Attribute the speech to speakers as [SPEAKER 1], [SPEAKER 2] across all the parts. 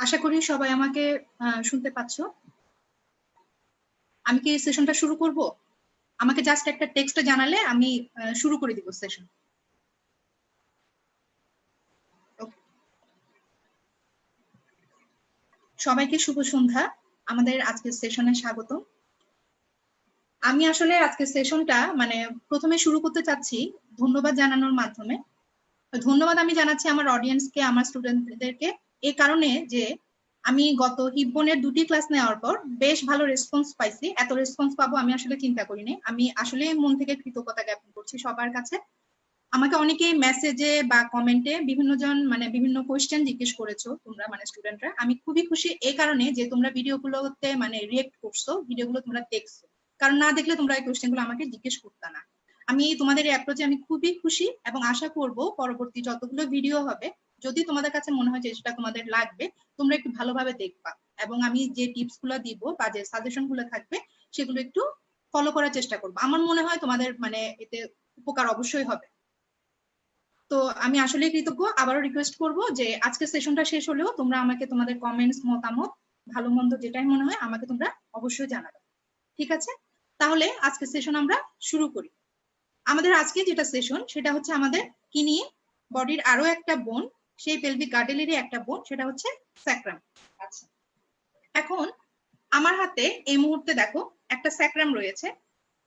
[SPEAKER 1] আশা করি সবাই আমাকে শুনতে পাচ্ছ। আমি কি সেশনটা শুরু করব? আমাকে জাস্ট একটা টেক্সট জানালে আমি শুরু করে দিব সেশন। সবাইকে শুভ সন্ধ্যা। আমাদের আজকের সেশনে স্বাগত। আমি আসলে আজকের সেশনটা প্রথমে শুরু করতে চাচ্ছি ধন্যবাদ জানানোর মাধ্যমে। ধন্যবাদ আমি জানাচ্ছি আমার অডিয়েন্সকে, আমার স্টুডেন্টদেরকে, এই কারণে যে আমি গত হিব্বনের 2টি ক্লাস নেওয়ার পর বেশ ভালো রেসপন্স পাইছি। এত রেসপন্স পাবো আমি আসলে চিন্তা করিনি। আমি আসলে মন থেকে কৃতজ্ঞতা জ্ঞাপন করছি সবার কাছে। আমাকে অনেকে মেসেজে বা কমেন্টে বিভিন্ন জন বিভিন্ন কোয়েশ্চেন জিজ্ঞেস করেছো তোমরা স্টুডেন্টরা। আমি খুবই খুশি এই কারণে যে তোমরা ভিডিওগুলোতে রিয়েক্ট করছো, ভিডিওগুলো তোমরা দেখছো। কারণ না দেখলে তোমরা এই কোয়েশ্চেনগুলো আমাকে জিজ্ঞেস করতে না। আমি তোমাদের এই অ্যাপ্রোচে আমি খুবই খুশি এবং আশা করব পরবর্তী যতগুলো ভিডিও হবে, যদি তোমাদের কাছে মনে হয় যে সেটা তোমাদের লাগবে, তোমরা একটু ভালোভাবে দেখবা এবং আমি যে টিপস গুলো দিব বা যে সাজেশন গুলো থাকবে সেগুলো একটু ফলো করার চেষ্টা করবো। আমার মনে হয় তোমাদের এতে উপকার অবশ্যই হবে। তো আমি আসলে কৃতজ্ঞ। আবারও রিকোয়েস্ট করব যে আজকে সেশনটা শেষ হলেও তোমরা আমাকে তোমাদের কমেন্টস, মতামত, ভালো মন্দ যেটাই মনে হয় আমাকে তোমরা অবশ্যই জানাবে। ঠিক আছে, তাহলে আজকে সেশন আমরা শুরু করি। আমাদের আজকে যেটা সেশন সেটা হচ্ছে আমাদের কি নিয়ে, বডির আরো একটা বোন, সেই পেলভিক গার্ডেলেরই একটা বোন, সেটা হচ্ছে স্যাক্রাম। আচ্ছা, এখন আমার হাতে এই মুহূর্তে দেখো একটা স্যাক্রাম রয়েছে।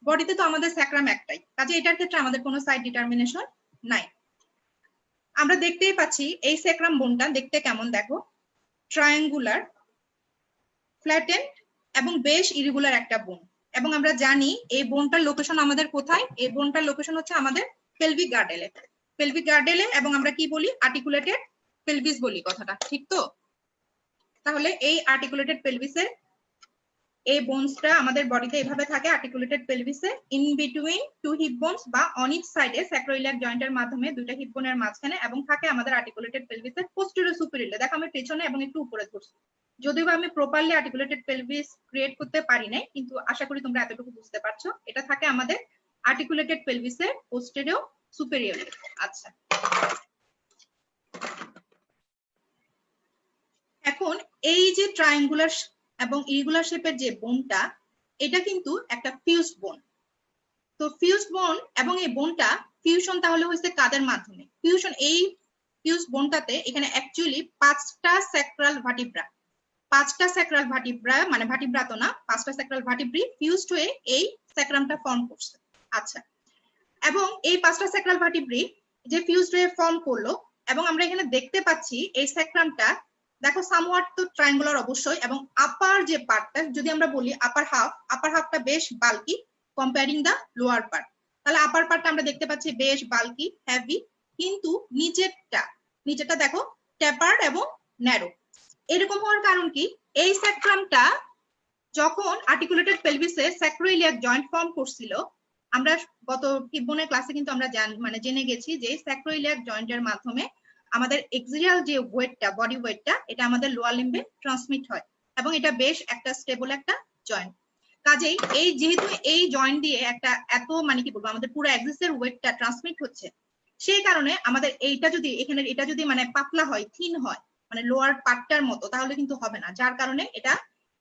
[SPEAKER 1] বডিতে তো আমাদের স্যাক্রাম একটাই, কাজে এটার ক্ষেত্রে আমাদের কোনো সাইড ডিটারমিনেশন নাই। আমরা দেখতেই পাচ্ছি এই স্যাক্রাম বোনটা দেখতে কেমন, দেখো ট্রায়াঙ্গুলার, ফ্ল্যাটেন্ড এবং বেশ ইরেগুলার একটা বোন। এবং আমরা জানি এই বোনটার লোকেশন আমাদের কোথায়, এই বোনটার লোকেশন হচ্ছে আমাদের পেলভিক গার্ডেলে। পেলভিক গার্ডেলে, এবং আমরা কি বলি, আর্টিকুলেটেড পেলভিস বলি, কথাটা ঠিক তো? তাহলে এই আর্টিকুলেটেড পেলভিসের এই বোনসটা আমাদের বডিতে এভাবে থাকে, আর্টিকুলেটেড পেলভিসে in between two hip bones বা অন ইচ সাইডে স্যাক্রোইলিয়াক জয়েন্টের মাধ্যমে দুইটা হিপ বোনের মাঝখানে, এবং থাকে আমাদের আর্টিকুলেটেড পেলভিসের পোস্টেরিয়র সুপিরিয়র। দেখো আমি পেছনে এবং একটু উপরে ধরছি, যদিও আমি প্রপারলি আর্টিকুলেটেড পেলভিস ক্রিয়েট করতে পারি নাই, কিন্তু আশা করি তোমরা এতটুকু বুঝতে পারছো। এটা থাকে আমাদের আর্টিকুলেটেড পেলভিসের পোস্টেরিয়র সুপিরিয়র। আচ্ছা, এখন এই যে ট্রায়াঙ্গুলার এবং ইরেগুলার শেপের যে বোনটা, এটা কিন্তু একটা ফিউজ বোন। তো ফিউজ বোন এবং এই বোনটা ফিউশন তাহলে হয়েছে কাদের মাধ্যমে? ফিউশন, এই ফিউজ বোনটাতে এখানে অ্যাকচুয়ালি 5টা স্যাক্রাল ভার্টিব্রা, 5টা স্যাক্রাল ভার্টিব্রা, ভার্টিব্রা তো না, 5টা স্যাক্রাল ভার্টিব্রি ফিউজড হয়ে এই স্যাক্রামটা ফর্ম করছে। আচ্ছা, এবং এই 5টা স্যাক্রাল ভার্টিব্রি যে ফিউজড হয়ে ফর্ম করলো, এবং আমরা এখানে দেখতে পাচ্ছি এই স্যাক্রামটা দেখো সামওয়াট তো ট্রায়াঙ্গুলার অবশ্যই, এবং আপার যে পার্টটা যদি আমরা বলি আপার হাফটা বেশ bulky comparing the lower part. তাহলে আপার পার্টটা আমরা দেখতে পাচ্ছি বেশ বাল্কি, হেভি, কিন্তু নিচেরটা দেখো ট্যাপার্ড এবং ন্যারো। এরকম হওয়ার কারণ কি? এই স্যাক্রামটা যখন আর্টিকুলেটেড পেলভিসে স্যাক্রোইলিয়াক জয়েন্ট ফর্ম করছিল, আমরা গত হিব্বনের ক্লাসে কিন্তু আমরা জেনে গেছি যে স্যাক্রোইলিয়াক জয়েন্টের মাধ্যমে আমাদের এক্সিয়াল যে ওয়েটটা, বডি ওয়েটটা, এটা আমাদের লোয়ার লিম্বে ট্রান্সমিট হয়, এবং এটা বেশ একটা স্টেবল একটা জয়েন্ট। কাজেই এই যেহেতু এই জয়েন্ট দিয়ে একটা এত কি বলবো, আমাদের পুরো অ্যাক্সিসের ওয়েটটা ট্রান্সমিট হচ্ছে, সেই কারণে আমাদের এইটা যদি এখানে এটা যদি পাতলা হয়, থিন হয়, লোয়ার পার্টটার মতো, তাহলে কিন্তু হবে না। যার কারণে এটা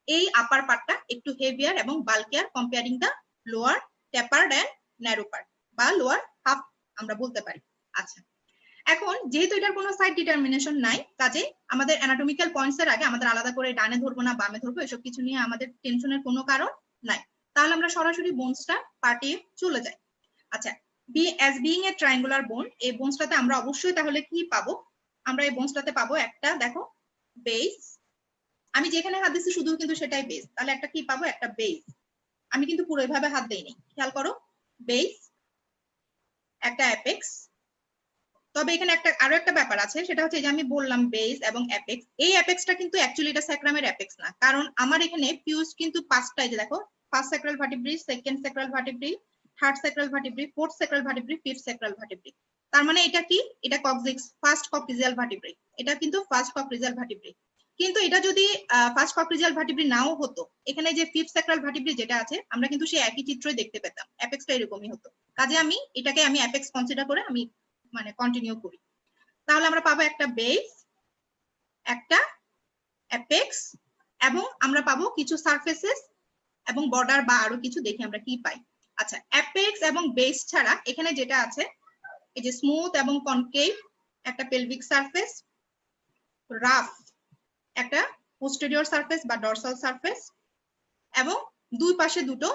[SPEAKER 1] এই আপার পার্টটা একটু হেভিয়ার এবং bulkier comparing the lower tapered and narrow part বা লোয়ার হাফ আমরা বলতে পারি। আচ্ছা, এখন যেহেতু এটার কোনো সাইড ডিটারমিনেশন নাই, কাজে আমাদের অ্যানাটমিক্যাল পয়েন্টস এর আগে আমাদের আলাদা করে ডানে ধরবো না বামে ধরবো এসব কিছু নিয়ে আমাদের টেনশনের কোনো কারণ নাই। তাহলে আমরা সরাসরি বোনসটা পার্টে চলে যাই। আচ্ছা, বিইং এ ট্রায়াঙ্গুলার বোন, এই বোনসটাতে আমরা অবশ্যই তাহলে কি পাবো? আমরা এই বোনসটাতে পাবো একটা, দেখো বেস। আমি যেখানে হাত দিচ্ছি শুধু কিন্তু সেটাই বেস। তাহলে একটা কি পাবো? একটা বেস। আমি কিন্তু পুরো এভাবে হাত দেইনি, খেয়াল করো, বেস, একটা অ্যাপেক্স। তবে এখানে আরো একটা ব্যাপার আছে, সেটা হচ্ছে যে আমি বললাম বেস এবং অ্যাপেক্স, এই অ্যাপেক্সটা কিন্তু অ্যাকচুয়ালি এটা স্যাক্রামের অ্যাপেক্স না, কারণ আমার এখানে ফিউজ কিন্তু 5টাই, যে দেখো first sacral vertebrae, second sacral vertebrae, third sacral vertebrae, fourth sacral vertebrae, fifth sacral vertebrae. তার মানে এটা কি? এটা কক্সিক্স, ফার্স্ট কক্সিয়াল ভার্টিব্রি। এটা কিন্তু ফার্স্ট কক্সিয়াল ভার্টিব্রি। কিন্তু এটা যদি ফার্স্ট কক্সিয়াল ভার্টিব্রি নাও হতো, এখানে যে ফিফথ স্যাক্রাল ভার্টিব্রি যেটা আছে, আমরা কিন্তু সেই একই চিত্রই দেখতে পেতাম, অ্যাপেক্সটা এরকমই হতো। কাজে আমি এটাকে অ্যাপেক্স কনসিডার করে আমি কন্টিনিউ করি। তাহলে আমরা পাবো একটা বেস, একটা অ্যাপেক্স, এবং আমরা পাবো কিছু সারফেসেস এবং বর্ডার বা আরো কিছু, দেখি আমরা কি পাই। আচ্ছা, অ্যাপেক্স এবং বেস ছাড়া এখানে যেটা আছে এই যে স্মুথ এবং কনকেভ একটা পেলভিক সারফেস, রাফ একটা পোস্টেরিয়র সারফেস বা ডরসাল সারফেস, এবং দুই পাশে দুটো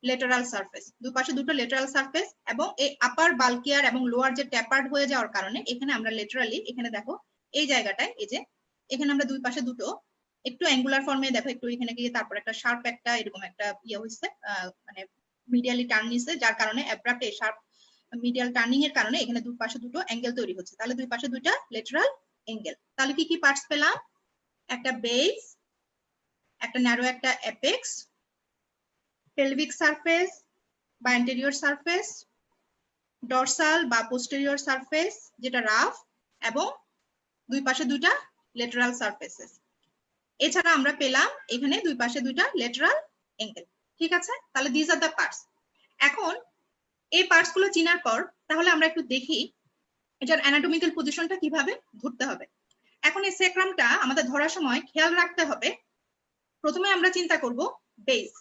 [SPEAKER 1] লেটারাল সারফেস, দুই পাশে দুটো লেটারাল সারফেস, এবং এই আপার বালকিয়ার এবং লোয়ার যে ট্যাপার্ড হয়ে যাওয়ার কারণে এখানে আমরা লেটারালি, এখানে দেখো এই জায়গাটায়, এই যে এখানে আমরা দুই পাশে দুটো একটু অ্যাঙ্গুলার ফর্মে দেখো, একটু এখানে গিয়ে তারপর একটা শার্প একটা এরকম একটা ইয়ে হয়েছে, মানে মিডিয়ালি টার্ন নিছে, যার কারণে অ্যাব্রাপ্ট এই শার্প মিডিয়াল টার্নিং এর কারণে এখানে দুই পাশে দুটো অ্যাঙ্গেল তৈরি হচ্ছে। তাহলে দুই পাশে দুইটা লেটারাল অ্যাঙ্গেল। তাহলে কি কি পার্টস পেলাম? একটা বেস, একটা ন্যারো একটা অ্যাপেক্স, পেলভিক সারফেস বা অ্যান্টেরিয়র সারফেস, ডরসাল বা পোস্টেরিয়র সারফেস যেটা রাফ, এবং দুই পাশে দুইটা লেটারাল সারফেসেস। এছাড়া আমরা পেলাম এখানে দুই পাশে দুইটা লেটারাল অ্যাঙ্গেল। ঠিক আছে, তাহলে দিস আর দ্য পার্টস। এখন এই পার্টস গুলো চিনার পর তাহলে আমরা একটু দেখি এটার অ্যানাটমিক্যাল পজিশনটা কিভাবে ধরতে হবে। এখন এই সেক্রামটা আমাদের ধরার সময় খেয়াল রাখতে হবে, প্রথমে আমরা চিন্তা করব বেস।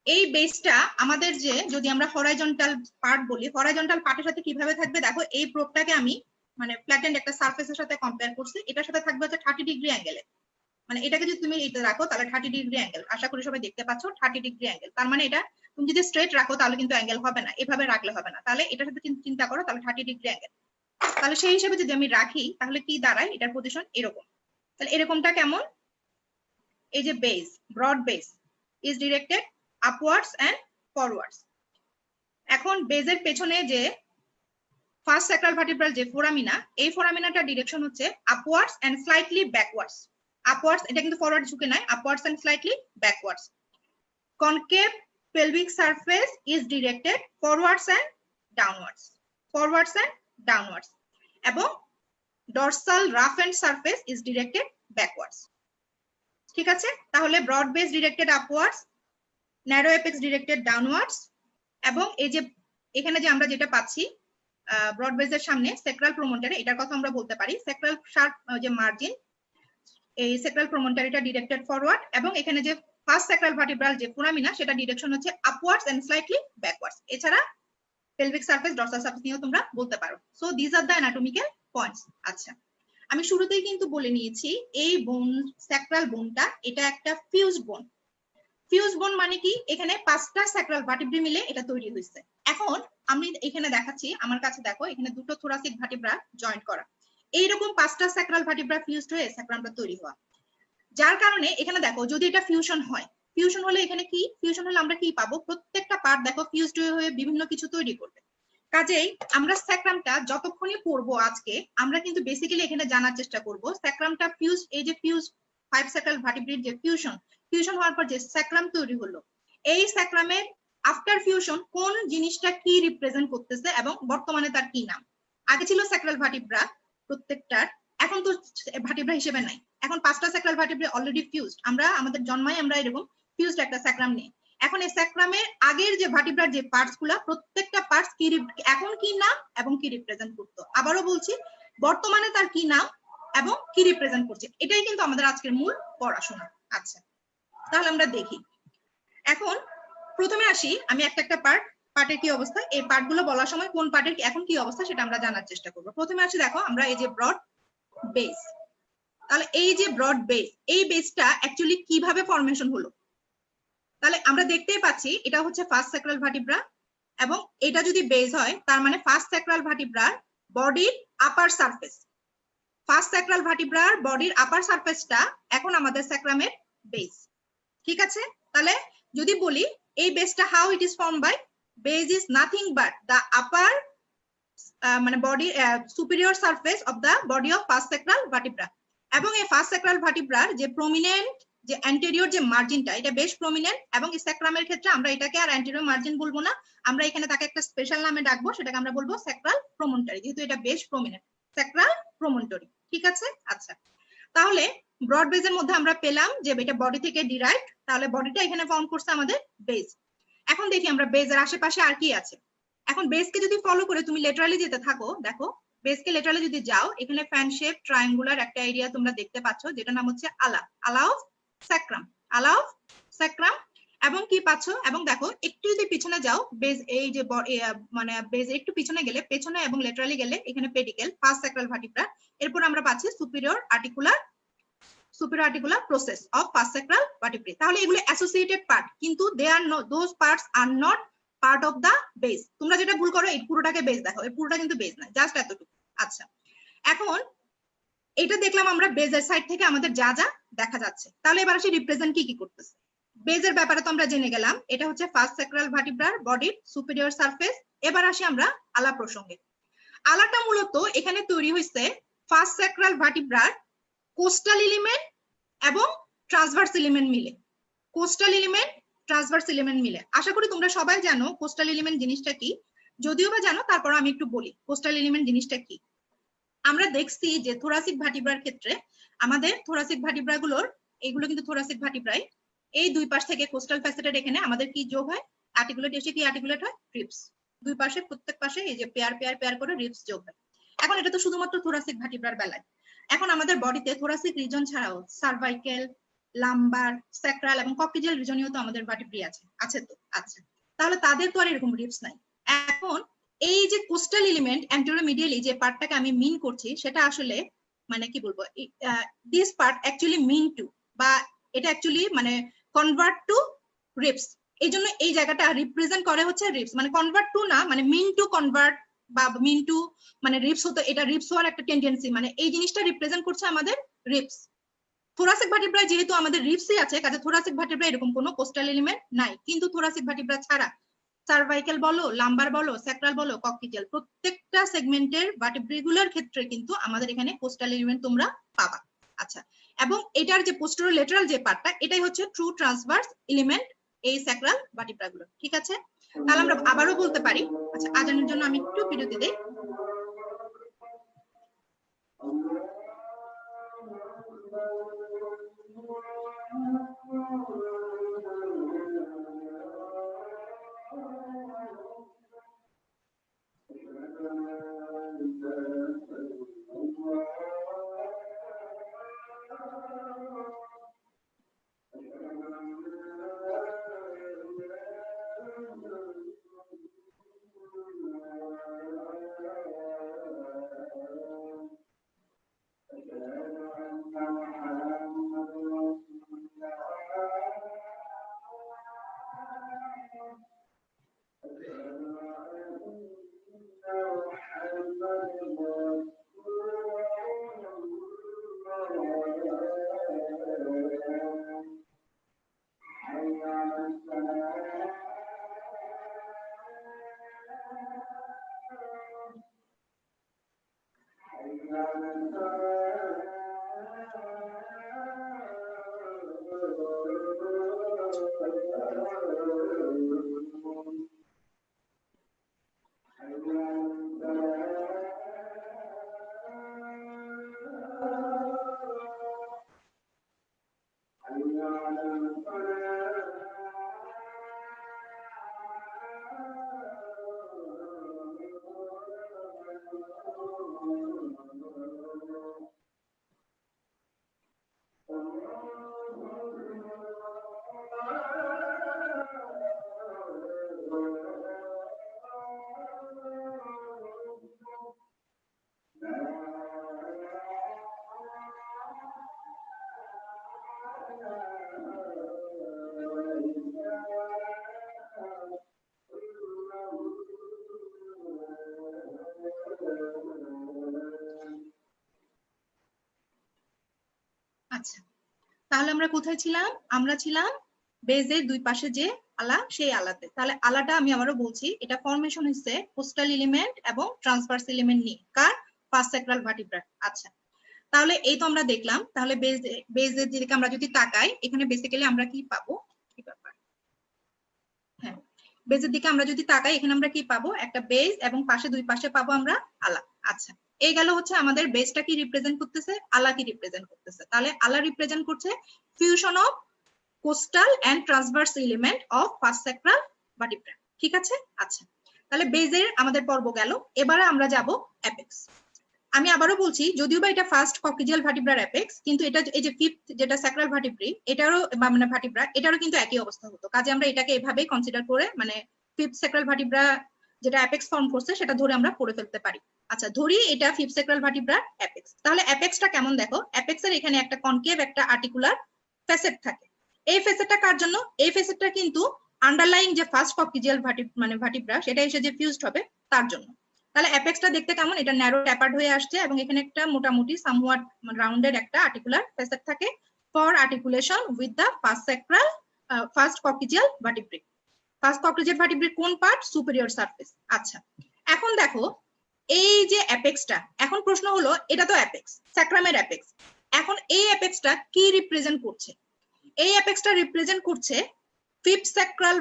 [SPEAKER 1] এই বেসটা আমাদের যে, যদি আমরা হরাইজন্টাল পার্ট বলি, হরাইজন্টাল পার্টের সাথে কিভাবে থাকবে দেখো, এই প্রোবটাকে আমি মানে ফ্ল্যাটেন্ড একটা সারফেসের সাথে কম্পেয়ার করছি, এটার সাথে থাকবে হচ্ছে 30 ডিগ্রি অ্যাঙ্গেলে। মানে এটাকে যদি তুমি এটা রাখো তাহলে 30 ডিগ্রি অ্যাঙ্গেল, আশা করি সবাই দেখতে পাচ্ছ 30 ডিগ্রি অ্যাঙ্গেল। তার মানে এটা তুমি যদি স্ট্রেট রাখো তাহলে কিন্তু অ্যাঙ্গেল হবে না, এভাবে রাখলে হবে না। তাহলে এটার সাথে চিন্তা করো, তাহলে 30 ডিগ্রি অ্যাঙ্গেল। তাহলে সেই হিসেবে যদি আমি রাখি তাহলে কি দাঁড়ায়, এটার পজিশন এরকম। তাহলে এরকমটা কেমন? এই যে base, broad base is directed upwards and forwards. এখন বেজের পেছনে যে ফার্স্ট স্যাক্রাল ভার্টিব্রাল যে ফোরামিনা, এই ফোরামিনাটার ডিরেকশন হচ্ছে upwards and slightly backwards. Upwards, এটা কিন্তু ফরওয়ার্ড ঝুঁকে নাই, upwards and slightly backwards. Concave pelvic surface is directed forwards and downwards, forwards and downwards, এবং dorsal rough end surface is directed backwards. ঠিক আছে, তাহলে broad base directed upwards, narrow apex directed downwards, এবং এই যে এখানে যে আমরা যেটা পাচ্ছি ব্রড বেসের সামনে সেক্রাল প্রমোটারি, এটার কথা আমরা বলতে পারি সেক্রাল শার্প যে মার্জিন, এই সেক্রাল প্রমোটারিটা ডিরেক্টেড ফরওয়ার্ড, এবং এখানে যে ফার্স্ট স্যাক্রাল ভার্টিব্রাল যে ফোরামিনা সেটা ডিরেকশন হচ্ছে আপওয়ার্ডস এন্ড স্লাইটলি ব্যাকওয়ার্ডস। এছাড়া পেলভিক সারফেস, ডরসাল সারফেস নিয়েও তোমরা বলতে পারো। So this are the anatomical points. আচ্ছা, আমি শুরুতেই কিন্তু বলে নিয়েছি এই বোন, স্যাক্রাল বোনটা এটা একটা ফিউজ বোন। ফিউজ বোন মানে কি, এখানে 5টা স্যাক্রাল ভার্টিব্রা মিলে এটা তৈরি হয়েছে। এখন আমি এখানে দেখাচ্ছি, আমার কাছে দেখো এখানে দুটো থোরাসিক ভার্টিব্রা জয়েন্ট করা, এইরকম 5টা স্যাক্রাল ভার্টিব্রা ফিউজড হয়ে স্যাক্রামটা তৈরি হওয়া। যার কারণে এখানে দেখো যদি এটা ফিউশন হয়, ফিউশন হলে এখানে কি, ফিউশন হলে আমরা কি পাবো, প্রত্যেকটা পার্ট দেখো ফিউজড হয়ে বিভিন্ন কিছু তৈরি করবে। কাজেই আমরা স্যাক্রামটা যতক্ষণই পড়বো আজকে, আমরা কিন্তু বেসিক্যালি এখানে জানার চেষ্টা করব স্যাক্রামটা ফিউজ, এই যে ফিউজ 5 স্যাক্রাল ভার্টিব্রেট যে ফিউশন, ফিউশন হওয়ার পর যে স্যাক্রাম তৈরি হলো, এই স্যাক্রামের আফটার ফিউশন কোন জিনিসটা কি রিপ্রেজেন্ট করতেছে এবং বর্তমানে তার কি নাম। আগে ছিল স্যাক্রাল ভার্টিব্রা প্রত্যেকটার, এখন তো ভার্টিব্রা হিসেবে নাই, এখন 5টা স্যাক্রাল ভার্টিব্রা অলরেডি ফিউজড। আমরা আমাদের জন্মায় আমরা এরকম ফিউজড একটা স্যাক্রাম নেই। এখন এই স্যাক্রামের আগের যে ভার্টিব্রার যে পার্টস গুলা, প্রত্যেকটা পার্টস কি এখন কি নাম এবং কি রিপ্রেজেন্ট করতো, আবারও বলছি বর্তমানে তার কি নাম এবং কি রিপ্রেজেন্ট করছে, এটাই কিন্তু আমাদের আজকের মূল পড়াশোনা। আচ্ছা, তাহলে আমরা দেখি। এখন প্রথমে আসি, আমি একটা একটা পার্টের কি অবস্থা, এই পার্ট গুলো বলার সময় কোন পার্টের এখন কি অবস্থা সেটা আমরা জানার চেষ্টা করবো। প্রথমে আসি, দেখো আমরা এই যে ব্রড বেস, তাহলে এই যে ব্রড বেস, এই বেসটা অ্যাকচুয়ালি কিভাবে ফরমেশন হলো, তাহলে আমরা দেখতেই পাচ্ছি এটা হচ্ছে ফার্স্ট স্যাক্রাল ভার্টিব্রা, এবং এটা যদি বেস হয় তার মানে ফার্স্ট স্যাক্রাল ভার্টিব্রার বডির আপার সারফেস, ফার্স্ট স্যাক্রাল ভার্টিব্রার বডির আপার সারফেসটা এখন আমাদের স্যাক্রামের বেস। ঠিক আছে, তাহলে যদি বলি এই বেসটা how it is form by, base is nothing but the upper মানে body superior surface of the body of first sacral vertebra, এবং এই ফার্স্ট স্যাক্রাল ভার্টিব্রার যে প্রমিনেন্ট যে অ্যান্টেরিয়র যে মার্জিনটা, এটা বেশ প্রমিনেন্ট, এবং স্যাক্রামের ক্ষেত্রে আমরা এটাকে আর অ্যান্টেরিয়র মার্জিন বলবো না, আমরা এখানে তাকে একটা স্পেশাল নামে ডাকবো, সেটাকে আমরা বলবো স্যাক্রাল প্রমন্টরি, যেহেতু এটা বেশ প্রমিনেন্ট, স্যাক্রাল প্রমন্টরি। ঠিক আছে, আচ্ছা, তাহলে ব্রড বেসের মধ্যে আমরা পেলাম যে এটা বডি থেকে ডিরাইভড, তাহলে বডিটা এখানে ফর্ম করছে আমাদের বেস। এখন দেখি আমরা বেসের আশেপাশে আর কি আছে। এখন বেসকে যদি ফলো করে তুমি লেটারালি যেতে থাকো, দেখো বেসকে লেটারালে যদি যাও, এখানে ফ্যান শেপ ট্রায়াঙ্গুলার একটা এরিয়া তোমরা দেখতে পাচ্ছ, যেটা নাম হচ্ছে আলা, আলা অফ স্যাক্রাম, আলা অফ স্যাক্রাম। এবং কি পাচ্ছ, এবং দেখো একটু যদি পিছনে যাও, বেজ এই যে মানে বেজ একটু পিছনে গেলে, পেছনে এবং লেটারালি গেলে এখানে পেডিকেল, ফার্স্ট স্যাক্রাল ভার্টিব্রা। এরপর আমরা পাচ্ছি superior articular process of first sacral vertebra. তাহলে এগুলো অ্যাসোসিয়েটেড পার্ট, কিন্তু they are not, those parts are not part of the base. তোমরা যেটা ভুল করো, এই পুরোটাকে বেস দেখো, এই পুরোটা কিন্তু বেস না, জাস্ট এতটুকু। আচ্ছা, এখন এটা দেখলাম আমরা বেজের সাইড থেকে আমাদের যা যা দেখা যাচ্ছে। তাহলে এবার আসি রিপ্রেজেন্ট কি কি করতেছে। বেজের ব্যাপারে তো আমরা জেনে গেলাম, এটা হচ্ছে ফার্স্ট স্যাক্রাল ভার্টিব্রার বডির সুপিরিয়র সারফেস। এবার আসি আমরা আলা প্রসঙ্গে। আলাটা মূলত এখানে তৈরি হয়েছে ফার্স্ট স্যাক্রাল ভার্টিব্রার কোস্টাল এলিমেন্ট এবং ট্রান্সভার্স এলিমেন্ট মিলে। কোস্টাল এলিমেন্ট, ট্রান্সভার্স এলিমেন্ট মিলে। আশা করি তোমরা সবাই জানো কোস্টাল এলিমেন্ট জিনিসটা কি, যদিও বা জানো তারপর আমি একটু বলি কোস্টাল এলিমেন্ট জিনিসটা কি। আমরা দেখছি যে থোরাসিক ভার্টিব্রার ক্ষেত্রে আমাদের থোরাসিক ভার্টিব্রা গুলোর, এগুলো কিন্তু থোরাসিক ভার্টিব্রাই, এই দুই পাশ থেকে কোস্টাল ফ্যাসেটের এখানে আমাদের কি যোগ হয়, আর্টিকুলেট এসে কি আর্টিকুলেট হয়, রিবস। দুই পাশে, প্রত্যেক পাশে এই যে পেয়ার পেয়ার পেয়ার করে রিবস যোগ হয়। এখন এটা তো শুধুমাত্র থোরাসিক ভার্টিব্রার বেলায়। এখন আমাদের বডিতে থোরাসিক রিজন ছাড়াও সার্ভাইকেল, লাম্বার, স্যাক্রাল এবং কক্সিডিয়াল রিজনেও তো আমাদের ভার্টিব্রি আছে তো। আচ্ছা, তাহলে তাদের তো আর এরকম রিবস নাই। এখন এই যে কোস্টাল এলিমেন্ট অ্যান্টেরোমিডিয়ালি যে পার্টটাকে আমি মিন করছি, সেটা আসলে মানে কি বলবো, this part actually mean to, বা এটা অ্যাকচুয়ালি মানে কনভার্ট টু রিবস। এই জন্য এই জায়গাটা রিপ্রেজেন্ট করে হচ্ছে রিবস, মানে কনভার্ট টু না, মানে মিন টু কনভার্ট বা মিন টু মানে রিবস হতো, এটা রিবস হওয়ার একটা টেন্ডেন্সি, মানে এই জিনিসটা রিপ্রেজেন্ট করছে আমাদের রিবস। থোরাসিক ভার্টিব্রায় যেহেতু আমাদের রিবসই আছে, কাজে থোরাসিক ভার্টিব্রায় এরকম কোনো কোস্টাল এলিমেন্ট নাই। কিন্তু থোরাসিক ভার্টিব্রা ছাড়া সার্ভাইকেল বলো, লাম্বার বলো, স্যাক্রাল বলো, কক্সিডিয়াল, প্রত্যেকটা সেগমেন্টের ভার্টিব্রিগুলার ক্ষেত্রে কিন্তু আমাদের এখানে কোস্টাল এলিমেন্ট তোমরা পাবা। আচ্ছা, এবং এটার যে পোস্টেরিয়র লেটারাল যে পার্টটা, এটাই হচ্ছে ট্রু ট্রান্সভার্স এলিমেন্ট এই স্যাক্রাল ভার্টিব্রাগুলো। ঠিক আছে, তাহলে আমরা আবারও বলতে পারি। আচ্ছা, আজানের জন্য আমি একটু বিরতি দেই। আচ্ছা, তাহলে আমরা কোথায় ছিলাম? আমরা ছিলাম বেজের দুই পাশে যে আলা, সেই আলাতে। তাহলে আলাটা আমি আবারও বলছি, এটা ফরমেশন হচ্ছে কোস্টাল এলিমেন্ট এবং ট্রান্সভার্স এলিমেন্ট নিয়ে, কার? First sacral vertebra. আচ্ছা, তাহলে এই তো আমরা দেখলাম। তাহলে বেজের দিকে আমরা যদি তাকাই, এখানে বেসিক্যালি আমরা কি পাবো? কি ব্যাপার? হ্যাঁ, বেজের দিকে আমরা যদি তাকাই, এখানে আমরা কি পাবো? একটা বেজ এবং পাশে দুই পাশে পাবো আমরা আলা। আচ্ছা, এই গেল হচ্ছে আমাদের বেসটা কি রিপ্রেজেন্ট করতেছে, আলা কি রিপ্রেজেন্ট করতেছে। তাহলে আলা রিপ্রেজেন্ট করছে fusion of costal and transverse element of first sacral vertebra. ঠিক আছে, আচ্ছা, তাহলে বেজের আমাদের পর্ব গেল। এবারে আমরা যাব অ্যাপেক্স। আমি আবারও বলছি, যদিও বা এটা ফার্স্ট কক্সিজিয়াল ভার্টিব্রার অ্যাপেক্স, কিন্তু এটা এই যে ফিফথ যেটা স্যাক্রাল ভার্টিব্রি, এটারও মানে ভার্টিব্রা, এটারও কিন্তু একই অবস্থা হতো। কাজে আমরা এটাকে এভাবেই কনসিডার করে মানে ফিফথ স্যাক্রাল ভার্টিব্রা যেটা অ্যাপেক্স ফর্ম করছে সেটা ধরে আমরা পড়ে ফেলতে পারি। আচ্ছা, ধরি এটা ফিফথ স্যাক্রাল ভার্টিব্রার অ্যাপেক্স। তাহলে অ্যাপেক্সটা কেমন দেখো, অ্যাপেক্সের এখানে একটা কনকেভ একটা আর্টিকুলার ফেসেট থাকে। এই ফেসেটটা কার জন্য? এই ফেসেটটা কিন্তু আন্ডারলাইং যে ফার্স্ট কক্সিজিয়াল মানে ভার্টিব্রা সেটা এসে যে ফিউজড হবে তার জন্য। তাহলে অ্যাপেক্সটা দেখতে কেমন? এটা ন্যারো ট্যাপার্ড হয়ে আসছে এবং এখানে একটা মোটামুটি সামহাট রাউন্ডেড একটা আর্টিকুলার ফেসেট থাকে for articulation with the first coccygeal vertebrae. First coccygeal ভার্টিব্রির কোন পার্ট? Superior surface. আচ্ছা, এখন দেখো এই যে অ্যাপেক্সটা, এখন প্রশ্ন হলো এটা তো অ্যাপেক্স, স্যাক্রামের অ্যাপেক্স। এখন এই অ্যাপেক্সটা কি রিপ্রেজেন্ট করছে? এই অ্যাপেক্সটা রিপ্রেজেন্ট করছে ফিফথ স্যাক্রাল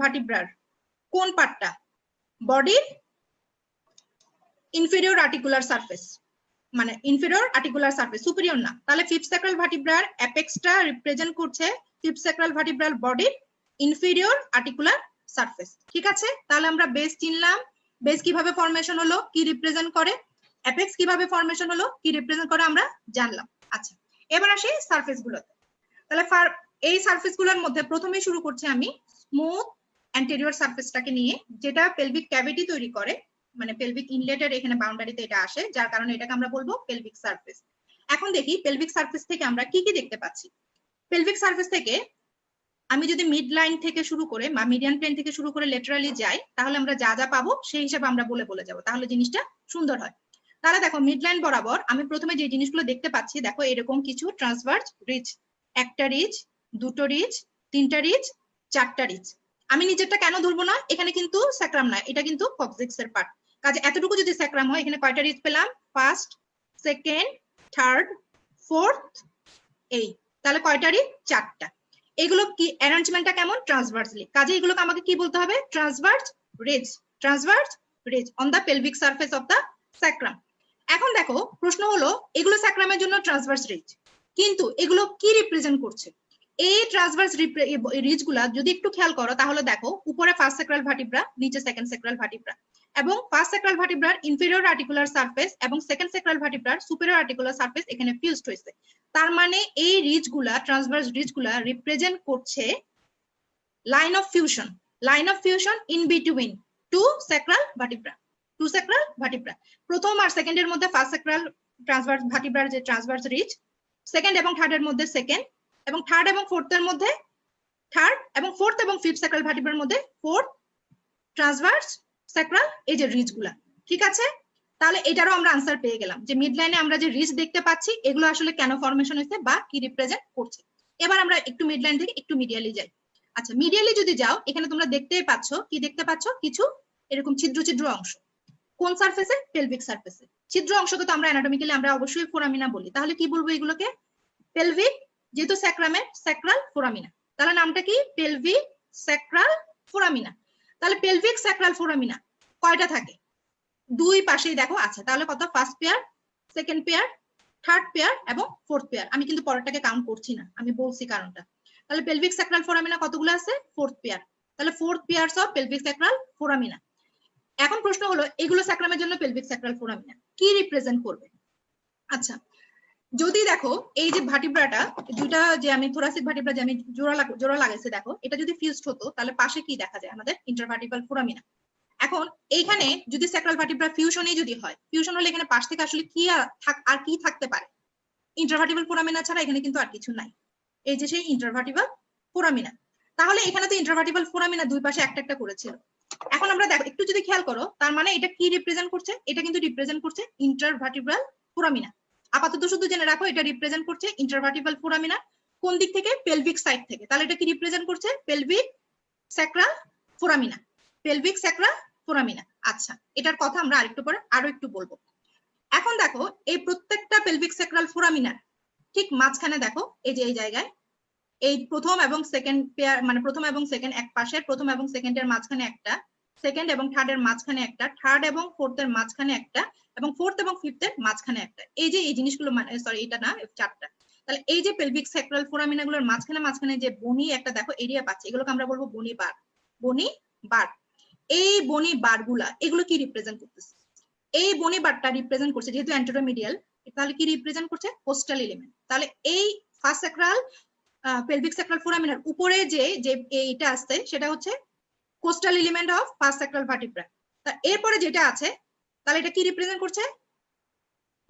[SPEAKER 1] ভার্টিব্রার কোন পার্টটা? বডির ইনফেরিয়র আর্টিকুলার সারফেস, মানে ইনফেরিয়র আর্টিকুলার সারফেস, সুপিরিয়র না। তাহলে ফিফথ স্যাক্রাল ভার্টিব্রার অ্যাপেক্সটা রিপ্রেজেন্ট করছে ফিফথ স্যাক্রাল ভার্টিব্রার বডির ইনফেরিয়র আর্টিকুলার সারফেস। ঠিক আছে, তাহলে আমরা বেস চিনলাম। বেস কিভাবে ফরমেশন হলো, কি রিপ্রেজেন্ট করে, অ্যাপেক্স কিভাবে ফরমেশন হলো, কি রিপ্রেজেন্ট করে আমরা জানলাম। আচ্ছা, এবার আসি সারফেস গুলোতে। তাহলে এই সারফেস গুলোর মধ্যে প্রথমে শুরু করছি আমি স্মুথ অ্যান্টেরিয়র সারফেসটাকে নিয়ে, যেটা পেলভিক ক্যাভিটি তৈরি করে, মানে পেলভিক ইনলেটের এখানে বাউন্ডারিতে এটা আসে, যার কারণে এটাকে আমরা বলবো পেলভিক সারফেস। এখন দেখি পেলভিক সারফেস থেকে আমরা কি কি দেখতে পাচ্ছি। পেলভিক সারফেস থেকে আমি যদি মিড লাইন থেকে শুরু করে বা মিডিয়ান প্লেন থেকে শুরু করে লেটারালি যাই, তাহলে আমরা যা যা পাবো সেই হিসাবে আমরা বলে যাবো, তাহলে জিনিসটা সুন্দর হয়। তাহলে দেখো মিড লাইন বরাবর আমি প্রথমে যে জিনিসগুলো দেখতে পাচ্ছি, দেখো এরকম কিছু ট্রান্সভার্স রিজ, একটা রিজ, দুটো রিজ, তিনটা রিজ, চারটা রিজ। আমি নিচেরটা কেন ধরবো না? এখানে কিন্তু স্যাক্রাম না, এটা কিন্তু কক্সিক্স এর পার্ট। কাজে এতটুকু যদি স্যাক্রাম হয়, এখানে কয়টা রিজ পেলাম? ফার্স্ট, সেকেন্ড, থার্ড, ফোর্থ, এই। তাহলে কয়টা রিজ? চারটা। এগুলো কি অ্যারেঞ্জমেন্টটা কেমন? ট্রান্সভার্সলি। কাজে এগুলোকে আমাকে কি বলতে হবে? Transverse ridge on the pelvic surface of the sacrum. এখন দেখো প্রশ্ন হলো, এগুলো স্যাক্রামের জন্য ট্রান্সভার্স রিজ, কিন্তু এগুলো কি রিপ্রেজেন্ট করছে? এই ট্রান্সভার্স রিজ গুলা যদি একটু খেয়াল করো, তাহলে দেখো উপরে ফার্স্ট স্যাক্রাল ভার্টিব্রা, নিচে সেকেন্ড স্যাক্রাল ভার্টিব্রা, এবং ফার্স্ট স্যাক্রাল ভার্টিব্রার ইনফেরিয়র আর্টিকুলার সারফেস এবং সেকেন্ড স্যাক্রাল ভার্টিব্রার সুপিরিয়র আর্টিকুলার সারফেস এখানে ফিউজড হয়েছে। তার মানে এই রিজ গুলা, ট্রান্সভার্স রিজ গুলা রিপ্রেজেন্ট করছে line of fusion in between two sacral vertebra. প্রথম আর সেকেন্ডের মধ্যে ফার্স্ট স্যাক্রাল ট্রান্সভার্স ভার্টিব্রার যে ট্রান্সভার্স রিজ, সেকেন্ড এবং থার্ডের মধ্যে সেকেন্ড, এবং থার্ড এবং ফোর্থের মধ্যে থার্ড, এবং ফোর্থ এবং ফিফথ স্যাক্রাল ভার্টিব্রার মধ্যে ফোর্থ ট্রান্সভার্স স্যাক্রাল এই যে রিজ গুলা। ঠিক আছে, তাহলে এটারও আমরা আনসার পেয়ে গেলাম যে মিড লাইনে আমরা যে রিজ দেখতে পাচ্ছি এগুলো আসলে কেন ফরমেশন হয়েছে বা কি রিপ্রেজেন্ট করছে। এবার আমরা একটু মিড লাইন থেকে একটু মিডিয়ালি যাই। আচ্ছা, মিডিয়ালি যদি যাও, এখানে তোমরা দেখতেই পাচ্ছ, কি দেখতে পাচ্ছ? কিছু এরকম ছিদ্র অংশ। কোন সারফেসে? পেলভিক সারফেসে। ছিদ্র অংশকে তো আমরা অ্যানাটমিক্যালি আমরা অবশ্যই ফোরামিনা বলি। তাহলে কি বলবো এগুলোকে? পেলভিক, যেহেতু স্যাক্রামের, স্যাক্রাল ফোরামিনা। তাহলে নামটা কি? Pelvic sacral foramina. তাহলে পেলভিক স্যাক্রাল ফোরামিনা কয়টা থাকে? দুই পাশেই দেখো। আচ্ছা, তাহলে কত? First pair, second pair, third pair এবং ফোর্থ পেয়ার। আমি কিন্তু পরেরটাকে কাউন্ট করছি না, আমি বলছি কারণটা। তাহলে পেলভিক স্যাক্রাল ফোরামিনা কতগুলো আছে? Fourth pair. তাহলে fourth pairs of pelvic sacral foramina. এখন প্রশ্ন হলো, এগুলো স্যাক্রামের জন্য পেলভিক স্যাক্রাল ফোরামিনা কি রিপ্রেজেন্ট করবে? আচ্ছা, যদি দেখো এই যে ভার্টিব্রাটা, দুইটা যে আমি থোরাসিক ভার্টিব্রা যে আমি জোড়া লাগাইছে, দেখো এটা যদি ফিউজড হতো তাহলে পাশে কি দেখা যায়? আমাদের ইন্টারভার্টিব্রাল ফোরামিনা। এখন এইখানে যদি স্যাক্রাল ভার্টিব্রা ফিউশনই যদি হয়, ফিউশন হলে এখানে পাশ থেকে আসলে কি আর কি থাকতে পারে? ইন্টারভার্টিব্রাল ফোরামিনা ছাড়া এখানে কিন্তু আর কিছু নাই। এই যে সেই ইন্টারভার্টিব্রাল ফোরামিনা। তাহলে এখানে তো ইন্টারভার্টিব্রাল ফোরামিনা দুই পাশে একটা একটা করেছিল। এখন আমরা দেখো একটু যদি খেয়াল করো, তার মানে এটা কি রিপ্রেজেন্ট করছে? এটা কিন্তু রিপ্রেজেন্ট করছে ইন্টারভার্টিব্রাল ফোরামিনা। আপাতত শুধু জেনে রাখো, এটা রিপ্রেজেন্ট করছে ইন্টারভার্টিব্রাল ফোরামিনা। কোন দিক থেকে? পেলভিক সাইড থেকে। তাহলে এটা কি রিপ্রেজেন্ট করছে? Pelvic sacral foramina. Pelvic sacral foramina. আচ্ছা, এটার কথা আমরা আরেকটু পরে আরো একটু বলবো। এখন দেখো এই প্রত্যেকটা পেলভিক স্যাক্রাল ফোরামিনার ঠিক মাঝখানে দেখো, এই যে এই জায়গায় এই প্রথম এবং সেকেন্ড পেয়ার, মানে প্রথম এবং সেকেন্ড এক পাশে, প্রথম এবং সেকেন্ডের মাঝখানে একটা, সেকেন্ড এবং থার্ডের মাঝখানে একটা, থার্ড এবং ফোর্থের মাঝখানে একটা, এবং ফোর্থ এবং ফিফথের মাঝখানে একটা। এই যে এই জিনিসগুলো, মানে সরি এটা না, চারটা। তাহলে এই যে পেলভিক স্যাক্রাল ফোরামিনা গুলোর মাঝখানে যে বনি একটা দেখো এরিয়া পাচ্ছে, এগুলোকে আমরা বলবো বনি বার। এই বনি বার গুলা এগুলো কি রিপ্রেজেন্ট করতেছে? এই বনি বারটা রিপ্রেজেন্ট করছে যেহেতু অ্যান্টেরোমিডিয়াল, তাহলে কি রিপ্রেজেন্ট করছে? Coastal element. তাহলে এই ফার্স্ট স্যাক্রাল পেলভিক স্যাক্রাল ফোরামিনার উপরে যে এইটা আছে সেটা হচ্ছে coastal element of first sacral vertebra. তা এরপরে যেটা আছে তাহলে এটা কি রিপ্রেজেন্ট করছে?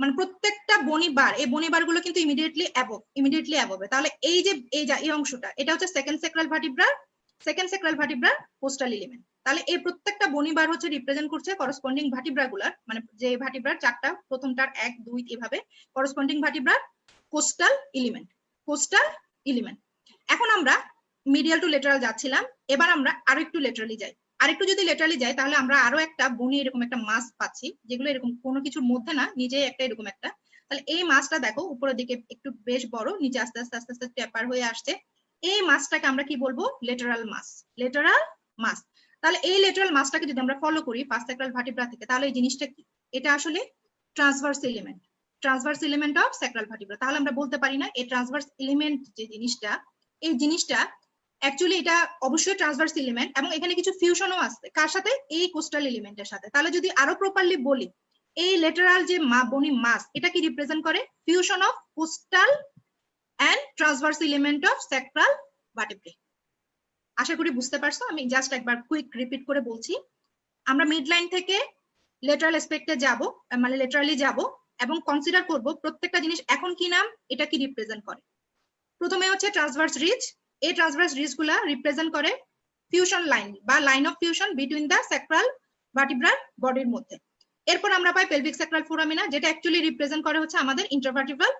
[SPEAKER 1] মানে প্রত্যেকটা বনিবার, এই বনিবার গুলো কিন্তু ইমিডিয়েটলি অ্যাবভ। তাহলে এই অংশটা এটা হচ্ছে সেকেন্ড স্যাক্রাল ভার্টিব্রার কোস্টাল এলিমেন্ট। তাহলে এই প্রত্যেকটা বনিবার হচ্ছে রিপ্রেজেন্ট করছে করসপন্ডিং ভার্টিব্রা গুলার, মানে যে ভার্টিব্রার চারটা, প্রথমটার 1 2 এভাবে করসপন্ডিং ভার্টিব্রার কোস্টাল এলিমেন্ট। এখন আমরা মিডিয়াল টু লেটারাল যাচ্ছিলাম, এবার আমরা আরো একটু লেটারালি যাই। আরেকটু যদি লেটারালি যাই তাহলে আমরা আরো একটা বনি এরকম একটা মাস পাচ্ছি, যেগুলো এরকম কোনো কিছুর মধ্যে না, নিজে একটা এরকম একটা। তাহলে এই মাসটা দেখো উপরের দিকে একটু বেশ বড়, নিচে আস্তে আস্তে টেপার হয়ে আসছে। এই মাসটাকে আমরা কি বলবো? লেটারাল মাস। তাহলে এই লেটারাল মাসটাকে যদি আমরা ফলো করি ফার্স্ট স্যাক্রাল ভার্টিব্রা থেকে, তাহলে এই জিনিসটা কি? এটা আসলে transverse element of sacral vertebra. তাহলে আমরা বলতে পারি না এই ট্রান্সভার্স এলিমেন্ট যে জিনিসটা, এই জিনিসটা অ্যাকচুয়ালি এটা অবশ্যই ট্রান্সভার্স এলিমেন্ট, এবং এখানে কিছু ফিউশনও আছে কার সাথে? এই কোস্টাল এলিমেন্টের সাথে। তাহলে যদি আরো প্রপারলি বলি, এই লেটারাল যে বনি মাস এটা কি রিপ্রেজেন্ট করে? Fusion of costal and transverse element of sacral vertebra. আশা করি বুঝতে পারছো। আমি জাস্ট একবার কুইক রিপিট করে বলছি। আমরা মিড লাইন থেকে লেটারাল অ্যাসপেক্টে যাব, মানে লেটারালি যাব, এবং কনসিডার করব প্রত্যেকটা জিনিস এখন কি নাম, এটা কি রিপ্রেজেন্ট করে। প্রথমে হচ্ছে ট্রান্সভার্স রিজ। এই ট্রান্সভার্স রিজ গুলা রিপ্রেজেন্ট করে ফিউশন লাইন বা line of fusion between the sacral ভার্টিব্রার বডির মধ্যে। এরপর আমরা পাই পেলভিক স্যাক্রাল ফোরামিনা, যেটা অ্যাকচুয়ালি রিপ্রেজেন্ট করে হচ্ছে আমাদের ইন্টারভার্টিব্রাল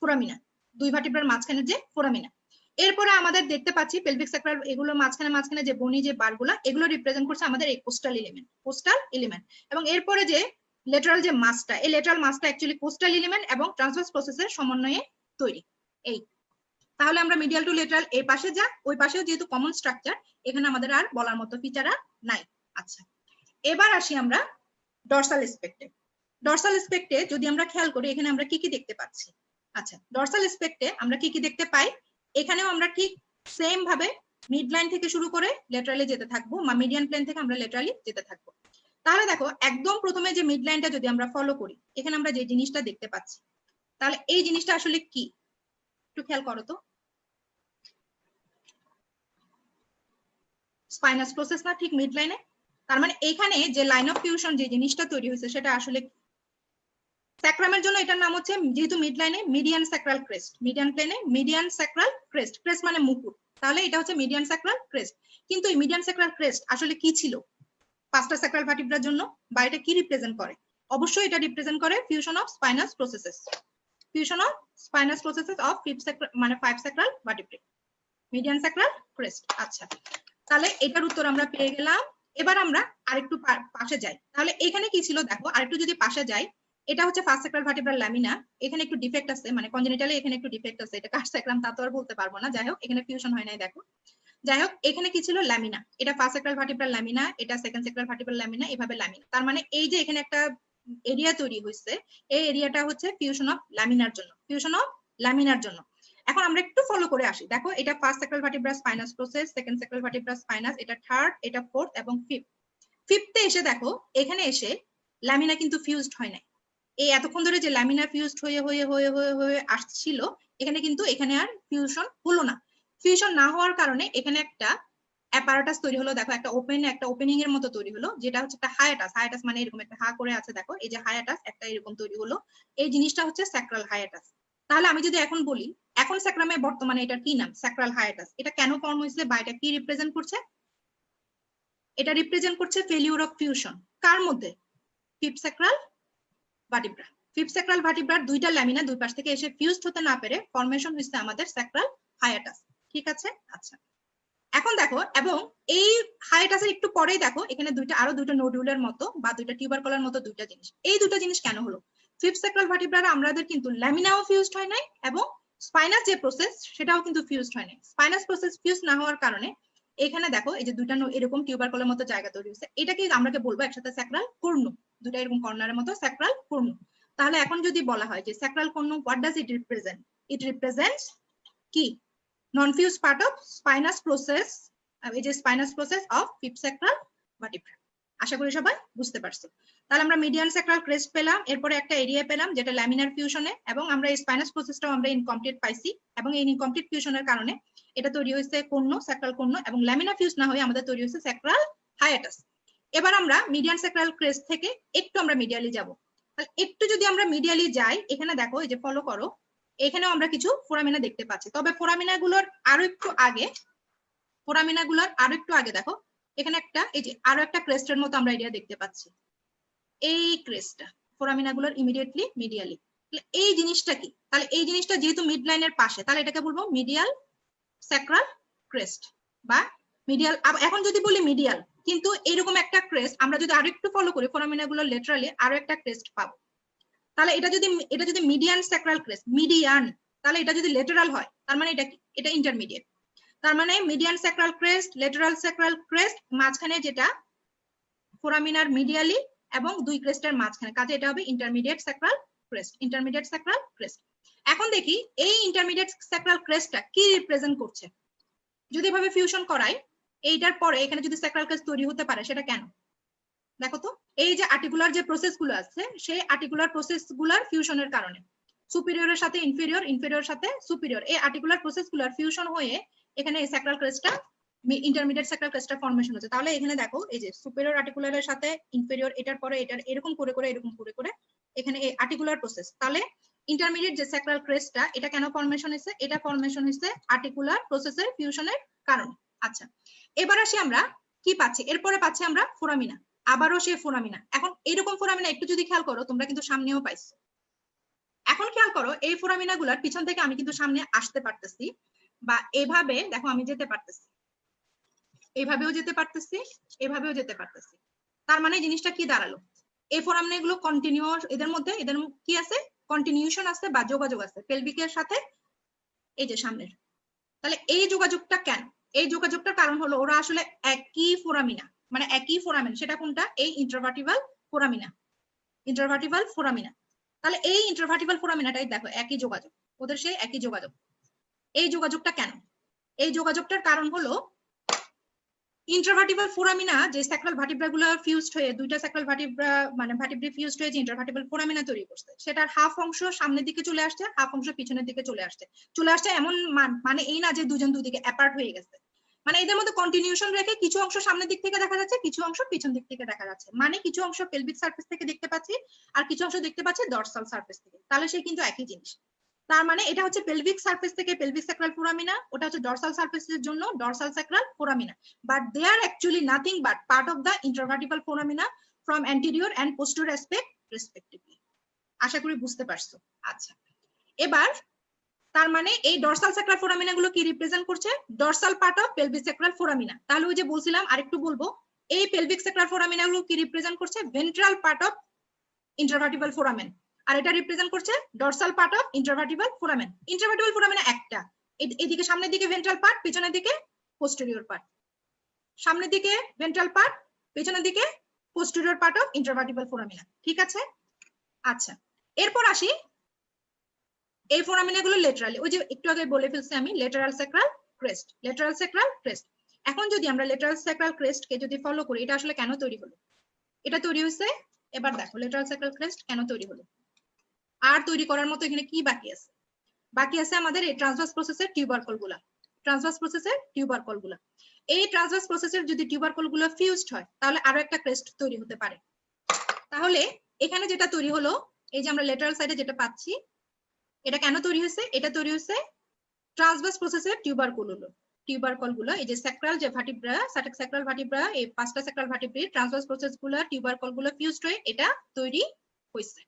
[SPEAKER 1] ফোরামিনা, দুই ভার্টিব্রার মাঝখানে যে ফোরামিনা। এরপরে আমাদের দেখতে পাচ্ছি পেলভিক স্যাক্রাল এগুলো মাঝখানে যে বনি যে বারগুলা, এগুলো রিপ্রেজেন্ট করছে আমাদের এই কোস্টাল এলিমেন্ট। এবং এরপরে যে লেটারাল যে মাসটা, এই লেটারাল মাসটা অ্যাকচুয়ালি কোস্টাল এলিমেন্ট এবং ট্রান্সভার্স প্রসেসের সমন্বয়ে তৈরি। এই তাহলে আমরা মিডিয়াল টু লেটারাল এই পাশে যা, ওই পাশেও যেহেতু কমন স্ট্রাকচার, এখানে আমাদের আর বলার মতো ফিচার নাই। আচ্ছা, এবার আসি আমরা ডরসাল স্পেক্টে। ডরসাল স্পেক্টে যদি আমরা খেয়াল করি, এখানে আমরা কি কি দেখতে পাচ্ছি? আচ্ছা, ডরসাল স্পেক্টে আমরা কি কি দেখতে পাই? এখানেও আমরা ঠিক সেম ভাবে মিড লাইন থেকে শুরু করে লেটারালি যেতে থাকবো, বা মিডিয়ান প্লেন থেকে আমরা লেটারালি যেতে থাকবো। তাহলে দেখো একদম প্রথমে যে মিড লাইনটা যদি আমরা ফলো করি, এখানে আমরা যে জিনিসটা দেখতে পাচ্ছি, তাহলে এই জিনিসটা আসলে কি একটু খেয়াল করো তো। স্পাইনাস প্রসেস না ঠিক মিড লাইনে? তার মানে এখানে যে লাইন অফ ফিউশন যে জিনিসটা তৈরি হয়েছে সেটা আসলে স্যাক্রামের জন্য এটার নাম হচ্ছে, যেহেতু মিড লাইনে মিডিয়ান স্যাক্রাল ক্রেস্ট, মিডিয়ান প্লেনে মিডিয়ান স্যাক্রাল ক্রেস্ট, ক্রেস্ট মানে মুকুট, তাহলে এটা হচ্ছে মিডিয়ান স্যাক্রাল ক্রেস্ট। কিন্তু এই মিডিয়ান স্যাক্রাল ক্রেস্ট আসলে কি ছিল পাঁচটা স্যাক্রাল ভার্টিব্রার জন্য, বা এটা কি রিপ্রেজেন্ট করে? অবশ্যই এটা রিপ্রেজেন্ট করে fusion of spinous processes of মানে 5 sacral vertebra, median sacral crest. আচ্ছা, তাহলে এটার উত্তর আমরা পেয়ে গেলাম। এবার আমরা আরেকটু পাশে যাই। তাহলে এখানে কি ছিল দেখো, আরেকটু যদি পাশে যাই, এটা হচ্ছে ফার্স্ট স্যাক্রাল ভার্টিব্রাল ল্যামিনা। এখানে একটু ডিফেক্ট আছে, মানে কনজেনিটালি এখানে একটু ডিফেক্ট আছে, এটা কার স্যাক্রাম তা তো আর বলতে পারবো না। যাই হোক, এখানে ফিউশন হয় নাই দেখো। যাই হোক, এখানে কি ছিল? ল্যামিনা। এটা ফার্স্ট স্যাক্রাল ভার্টিব্রাল ল্যামিনা, এটা সেকেন্ড স্যাক্রাল ভার্টিব্রাল ল্যামিনা, এভাবে ল্যামিনা। তার মানে এই যে এখানে একটা এরিয়া তৈরি হয়েছে, এই এরিয়াটা হচ্ছে ফিউশন অফ ল্যামিনার জন্য। এখন আমরা একটু ফলো করে আসি। দেখো, এটা first sacral vertebra spinous process, second sacral vertebra spinous, এটা থার্ড, এটা ফোর্থ এবং ফিফথে এসে দেখো, এখানে এসে ল্যামিনা কিন্তু ফিউজড হয় নাই। এই এতক্ষণ ধরে যে ল্যামিনা ফিউজড হয়ে আসছিল, এখানে আর ফিউশন হলো না। ফিউশন না হওয়ার কারণে এখানে একটা অ্যাপারাটাস তৈরি হলো। দেখো, একটা ওপেনিং এর মতো তৈরি হলো, যেটা হচ্ছে একটা হায়াটাস মানে এরকম একটা হা করে আছে। দেখো, এই যে হায়াটাস একটা এরকম তৈরি হলো, এই জিনিসটা হচ্ছে স্যাক্রাল হায়াটাস। তাহলে আমি যদি এখন বলি, এখন স্যাক্রামে বর্তমানে এটার কি নাম? Sacral hiatus. এটা কেন ফর্ম হয়েছে বা এটা কি রিপ্রেজেন্ট করছে? এটা রিপ্রেজেন্ট করছে ফেলিউর অফ ফিউশন। কার মধ্যে? ফিফথ স্যাক্রাল ভার্টিব্রার দুইটা ল্যামিনা দুই পাশ থেকে এসে ফিউজড হতে না পেরে ফর্মেশন হয়েছে আমাদের স্যাক্রাল হায়াটাস। ঠিক আছে? আচ্ছা, এখন দেখো, এবং এই হায়াটাসের একটু পরেই দেখো, এখানে আরো দুইটা নোডুলের মতো বা দুইটা টিউবারকলের মতো দুইটা জিনিস। এই দুটো জিনিস কেন হলো? ফিফথ স্যাক্রাল ভার্টিব্রার আমাদের কিন্তু ল্যামিনাও ফিউজড হয় নাই, এবং স্পাইনাস যে প্রসেস সেটাও কিন্তু ফিউজড হয় নাই। স্পাইনাস প্রসেস ফিউজ না হওয়ার কারণে এখানে দেখো, এই যে দুইটা এরকম টিউবারকলের মতো জায়গা তৈরি হয়েছে, এটাকে আমরা বলবো একসাথে স্যাক্রাল কর্নু, দুটা এরকম কর্নারের মতো স্যাক্রাল কর্নু। তাহলে এখন যদি বলা হয় যে sacral cornu, what does it represent? It represents কি? non-fused part of spinous process, which is spinous process of fifth sacral vertebra. আশা করি সবাই বুঝতে পারছো। তাহলে আমরা মিডিয়ান স্যাক্রাল ক্রেস্ট পেলাম, এরপরে একটা এরিয়া পেলাম যেটা ল্যামিনার ফিউশনে, এবং আমরা এই স্পাইনাস প্রসেসটাও আমরা ইনকমপ্লিট পাইছি, এবং এই ইনকমপ্লিট ফিউশনের কারণে এটা তৈরি হয়েছে কর্ণ, স্যাক্রাল কর্ণ, এবং ল্যামিনার ফিউজ না হয়ে আমাদের তৈরি হয়েছে স্যাক্রাল হায়াটাস। এবার আমরা মিডিয়ান স্যাক্রাল ক্রেস্ট থেকে একটু আমরা মিডিয়ালি যাব। একটু যদি আমরা মিডিয়ালি যাই, এখানে দেখো এই যে ফলো করো, এখানেও আমরা কিছু ফোরামিনা দেখতে পাচ্ছি। তবে ফোরামিনা গুলোর আরো একটু আগে দেখো এখানে একটা এই যে আরো একটা ক্রেস্টের মতো আমরা এরিয়া দেখতে পাচ্ছি। এই ক্রেস্টটা ফোরামিনা গুলোর ইমিডিয়েটলি মিডিয়ালি। এই জিনিসটা কি? তাহলে এই জিনিসটা যেহেতু মিড লাইনের পাশে, তাহলে এটাকে বলবো মিডিয়াল স্যাক্রাল ক্রেস্ট বা মিডিয়াল। এখন যদি বলি মিডিয়াল, কিন্তু এরকম একটা ক্রেস্ট আমরা যদি আরো একটু ফলো করি ফোরামিনা গুলোর লেটারালি আরো একটা ক্রেস্ট পাবো। তাহলে এটা যদি মিডিয়ান স্যাক্রাল ক্রেস্ট, মিডিয়ান, তাহলে এটা যদি লেটারাল হয় তার মানে এটা কি? এটা ইন্টারমিডিয়েট। তার মানে median sacral crest, lateral sacral crest, মাঝখানে যেটা ফোরামিনার মিডিয়ালি এবং দুই ক্রেস্টের মাঝখানে, কাজে এটা হবে intermediate sacral crest, intermediate sacral crest. এখন দেখি এই ইন্টারমিডিয়েট স্যাক্রাল ক্রেস্টটা কি রিপ্রেজেন্ট করছে। যদি এভাবে ফিউশন করাই, এইটার পরে এখানে যদি স্যাক্রাল ক্রেস্ট তৈরি হতে পারে সেটা কেন? দেখো তো, এই যে আর্টিকুলার যে প্রসেস গুলো আছে, সেই আর্টিকুলার প্রসেস গুলার ফিউশনের কারণে সুপিরিয়রের সাথে ইনফেরিয়র, ইনফেরিয়র সাথে সুপিরিয়র, এই আর্টিকুলার প্রসেস গুলার ফিউশন হয়ে এখানে এই স্যাক্রাল ক্রেস্টটা, ইন্টারমিডিয়েট স্যাক্রাল ক্রেস্টটা ফর্মেশন হচ্ছে। তাহলে এখানে দেখো এই যে সুপিরিয়র আর্টিকুলারের সাথে ইনফেরিয়র, এটার পরে এটার এরকম করে করে এরকম করে করে এখানে এই আর্টিকুলার প্রসেস। তাহলে ইন্টারমিডিয়েট যে স্যাক্রাল ক্রেস্টটা, এটা কেন ফর্মেশন হয়েছে? এটা ফর্মেশন হয়েছে আর্টিকুলার প্রসেসের ফিউশনের কারণে। আচ্ছা, এবার আসি আমরা কি পাচ্ছি। এরপরে পাচ্ছি আমরা ফোরামিনা, আবারও সে ফোরামিনা। এখন এইরকম ফোরামিনা একটু যদি খেয়াল করো, তোমরা কিন্তু সামনেও পাইছো। এখন খেয়াল করো এই ফোরামিনা গুলার পিছন থেকে আমি কিন্তু সামনে আসতে পারতেছি, বা এভাবে দেখো আমি যেতে পারতেছি, এইভাবেও যেতে পারতেছি, এভাবেও যেতে পারতেছি। তার মানে জিনিসটা কি দাঁড়ালো? এই ফোরামিনা গুলো কন্টিনিউয়াস, এদের মধ্যে কি আছে? কন্টিনিউশন আছে বা যোগাযোগ আছে পেলভিকের সাথে, এই যে সামনের। তাহলে এই যোগাযোগটা কেন? এই যোগাযোগটার কারণ হলো ওরা আসলে একই ফোরামিনা, মানে একই ফোরামিন। সেটা কোনটা? এই ইন্টারভার্টিবাল ফোরামিনা, ইন্টারভার্টিবাল ফোরামিনা। তাহলে এই ইন্টারভার্টিবাল ফোরামিনাটাই দেখো একই যোগাযোগ, ওদের সেই একই যোগাযোগ। এই যোগাযোগটা কেন? এই যোগাযোগটার কারণ হলো ইন্টারভার্টিবাল ফোরামিনা যে স্যাক্রাল ভার্টিব্রা গুলো ফিউজড হয়ে, দুইটা স্যাক্রাল ভার্টিব্রা মানে ভার্টিব্রে ফিউজড হয়ে যে ইন্টারভার্টিবাল ফোরামিনা তৈরি করছে, সেটার হাফ অংশ সামনের দিকে চলে আসছে, হাফ অংশ পিছনের দিকে চলে আসছে। এমন মানে এই না যে দুজন দুই দিকে অ্যাপার্ট হয়ে গেছে, মানে এদের মধ্যে কন্টিনিউশন রেখে কিছু অংশ সামনের দিক থেকে দেখা যাচ্ছে, কিছু অংশ পিছন দিক থেকে দেখা যাচ্ছে। মানে কিছু অংশ পেলভিক সারফেস থেকে দেখতে পাচ্ছি, আর কিছু অংশ দেখতে পাচ্ছি ডরসাল সারফেস থেকে। তাহলে সে কিন্তু একই জিনিস। তার মানে এটা হচ্ছে পেলভিক সারফেস থেকে পেলভিক স্যাক্রাল ফোরামিনা, ওটা হচ্ছে ডরসাল সারফেসের জন্য dorsal sacral foramina, but they are actually nothing but part of the intervertebral foramina from anterior and posterior aspect respectively. আশা করি বুঝতে পারছো। আচ্ছা, এবার তার মানে এই ডরসাল স্যাক্রাল ফোরামিনা গুলো কি রিপ্রেজেন্ট করছে? Dorsal part of pelvic sacral foramina. তাহলে ওই যে বলছিলাম, আরেকটু বলবো, এই পেলভিক স্যাক্রাল ফোরামিনা গুলো কি রিপ্রেজেন্ট করছে? Ventral part of intervertebral foramen, আর এটা রিপ্রেজেন্ট করছে dorsal part of intervertebral foramen. Intervertebral foramen একটা, এদিকে সামনের দিকে ভেন্ট্রাল পার্ট, পিছনের দিকে পোস্টেরিয়র পার্ট। সামনের দিকে ভেন্ট্রাল পার্ট, পিছনের দিকে পোস্টেরিয়র পার্ট অফ ইন্টারভার্টিবাল ফোরামিনা। ঠিক আছে? আচ্ছা, এরপর আসি এই ফোরামিনা গুলো লেটারালি, ওই যে একটু আগে বলে ফেলছি আমি, lateral sacral crest, lateral sacral crest. এখন যদি আমরা লেটারাল স্যাক্রাল ক্রেস্ট কে যদি ফলো করি, এটা আসলে কেন তৈরি হলো? এটা তৈরি হয়েছে, এবার দেখো লেটারাল স্যাক্রাল ক্রেস্ট কেন তৈরি হলো। আর তৈরি করার মতো এখানে কি বাকি আছে? বাকি আছে আমাদের এই ট্রান্সভার্স প্রসেসের টিউবারকল গুলা, ট্রান্সভার্স প্রসেসের টিউবারকল গুলা। এই ট্রান্সভার্স প্রসেসের যদি টিউবারকল গুলো ফিউজড হয়, তাহলে আরো একটা ক্রেস্ট তৈরি হতে পারে। তাহলে এখানে যেটা তৈরি হলো, এই যে আমরা লেটারাল সাইডে যেটা পাচ্ছি, এটা কেন তৈরি হয়েছে? এটা তৈরি হয়েছে ট্রান্সভার্স প্রসেসের টিউবারকল গুলো, এই যে স্যাক্রাল যে ভার্টিব্রা, স্যাক্রাল ভার্টিব্রা, এই পাঁচটা স্যাক্রাল ভার্টিব্রি ট্রান্সভার্স প্রসেস গুলো টিউবারকল গুলো ফিউজড হয়ে এটা তৈরি হয়েছে।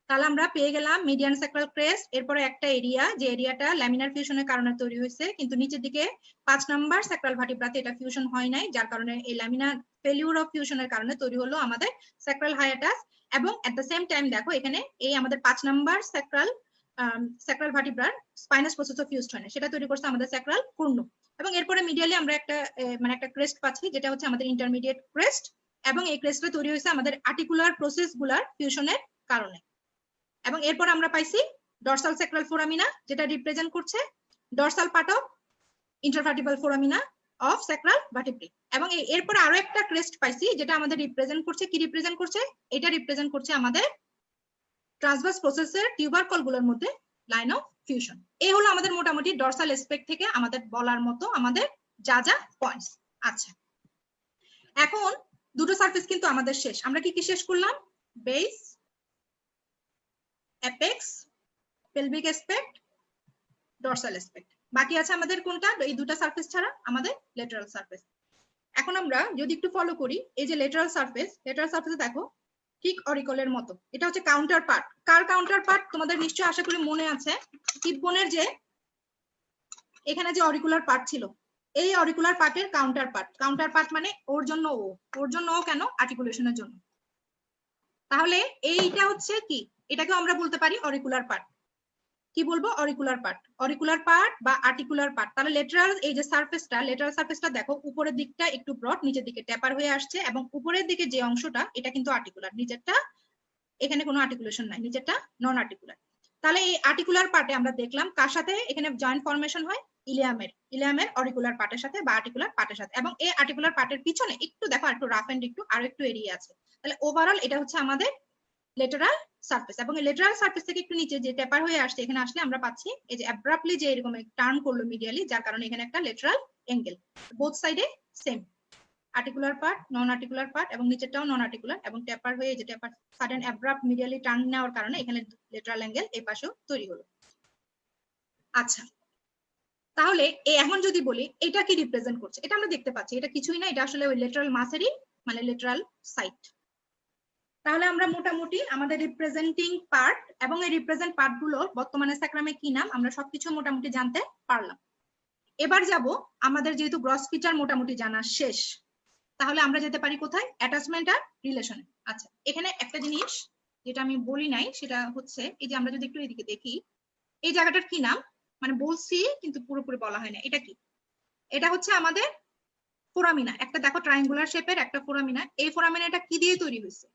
[SPEAKER 1] তাহলে আমরা পেয়ে গেলাম মিডিয়ান স্যাক্রাল ক্রেস্ট, এরপরে একটা এরিয়া, যে এরিয়াটা ল্যামিনার ফিউশনের কারণে তৈরি হয়েছে, কিন্তু নিচের দিকে 5 নাম্বার স্যাক্রাল ভার্টিব্রাতে এটা ফিউশন হয় নাই, যার কারণে এই ল্যামিনার ফেলিউর অফ ফিউশনের কারণে তৈরি হলো আমাদের স্যাক্রাল হায়াটাস। এবং এট দ্য সেম টাইম দেখো এখানে এই আমাদের 5 নাম্বার স্যাক্রাল ভার্টিব্রার স্পাইনাস প্রসেস অফ ফিউজড হয় না, সেটা তৈরি করছে আমাদের স্যাক্রাল কর্ণ। এবং এরপরে মিডিয়ালি আমরা একটা মানে একটা ক্রেস্ট পাচ্ছি, যেটা হচ্ছে আমাদের ইন্টারমিডিয়েট ক্রেস্ট, এবং এই ক্রেস্টটা তৈরি হয়েছে আমাদের আর্টিকুলার প্রসেস গুলার ফিউশনের কারণে। এবং এরপর আমরা পাইছি ডরসাল স্যাক্রাল ফোরামিনা, যেটা রিপ্রেজেন্ট করছে dorsal part of intervertebral foramina, of sacral vertebrae. এবং এরপরে আরো একটা ক্রেস্ট পাইছি যেটা আমাদের রিপ্রেজেন্ট করছে, কি রিপ্রেজেন্ট করছে, এটা রিপ্রেজেন্ট করছে আমাদের ট্রান্সভার্স প্রসেসের টিউবারকল গুলোর মধ্যে লাইন অফ ফিউশন। এই হলো আমাদের মোটামুটি ডরসাল এসপেক্ট থেকে আমাদের বলার মতো আমাদের যা যা পয়েন্টস। আচ্ছা, এখন দুটো সারফেস কিন্তু আমাদের শেষ। আমরা কি কি শেষ করলাম? Base, apex, pelvic aspect, dorsal aspect. বাকি আছে আমাদের কোনটা? এই দুটো সারফেস ছাড়া আমাদের লেটারাল সারফেস। এখন আমরা যদি একটু ফলো করি, এই যে লেটারাল সারফেস দেখো ঠিক অরিকলের মতো। এটা হচ্ছে কাউন্টার পার্ট। কার কাউন্টার পার্ট? তোমাদের নিশ্চয়ই আশা করি মনে আছে, হিপ বোনের যে এখানে যে অরিকুলার পার্ট ছিল, এই অরিকুলার পার্টের কাউন্টার পার্ট। কাউন্টার পার্ট মানে ওর জন্য ও, ওর জন্য ও কেন? আর্টিকুলেশনের জন্য। তাহলে এইটা হচ্ছে কি, এটাকেও আমরা বলতে পারি অরিকুলার পার্ট। কি বলবো? অরিকুলার পার্ট, অরিকুলার পার্ট বা আর্টিকুলার পার্ট। তাহলে লেটারাল এই যে সারফেসটা, লেটারাল সারফেসটা দেখো উপরের দিকটা একটু ব্রড, নিচের দিকে ট্যাপার হয়ে আসছে, এবং উপরের দিকে যে অংশটা এটা কিন্তু আর্টিকুলার, নিচেরটা এখানে কোনো আর্টিকুলেশন নাই, নিচেরটা নন আর্টিকুলার। তাহলে এই আর্টিকুলার পার্টে আমরা দেখলাম কার সাথে এখানে জয়েন্ট ফরমেশন হয়? ইলিয়ামের অরিকুলার পার্টের সাথে বা আর্টিকুলার পার্টের সাথে। এবং এই আর্টিকুলার পার্টের পিছনে একটু দেখো একটু রাফ এন্ড একটু এরিয়া আছে। তাহলে ওভারঅল এটা হচ্ছে আমাদের লেটারাল সারফেস। এবং এই লেটারাল সারফেস থেকে একটু নিচে যে ট্যাপার হয়ে আসছে, এখানে আসলে আমরা পাচ্ছি এই যে অ্যাব্রাপ্টলি যে এরকম টার্ন করলো মিডিয়ালি, যার কারণে এখানে একটা লেটারাল অ্যাঙ্গেল। বোথ সাইডে সেম, আর্টিকুলার পার্ট, নন আর্টিকুলার পার্ট, এবং নিচেরটাও নন আর্টিকুলার, এবং ট্যাপার হয়ে যে ট্যাপার সাডেন অ্যাব্রাপ্ট মিডিয়ালি টার্ন নেওয়ার কারণে এখানে লেটারাল অ্যাঙ্গেল এই পাশেও তৈরি হলো। আচ্ছা, তাহলে এখন যদি বলি এটা কি রিপ্রেজেন্ট করছে, এটা আমরা দেখতে পাচ্ছি এটা কিছুই না, এটা আসলে ওই লেটারাল মাসেরই মানে লেটারাল সাইট। তাহলে আমরা মোটামুটি আমাদের রিপ্রেজেন্টিং পার্ট এবং এই রিপ্রেজেন্ট পার্ট গুলো বর্তমানে স্যাক্রামে কি নাম আমরা সবকিছু মোটামুটি জানতে পারলাম। এবার যাব আমাদের যেহেতু গ্রস ফিচার মোটামুটি জানা শেষ, তাহলে আমরা যেতে পারি কোথায়? অ্যাটাচমেন্ট আর রিলেশনে। আচ্ছা, এখানে একটা জিনিস যেটা আমি বলি নাই সেটা হচ্ছে এই যে আমরা যদি একটু এদিকে দেখি, এই জায়গাটার কি নাম মানে বলছি কিন্তু পুরোপুরি বলা হয় না। এটা কি? এটা হচ্ছে আমাদের ফোরামিনা। একটা দেখো ট্রায়াঙ্গুলার শেপের একটা ফোরামিনা। এই ফোরামিনাটা কি দিয়ে তৈরি হয়েছে?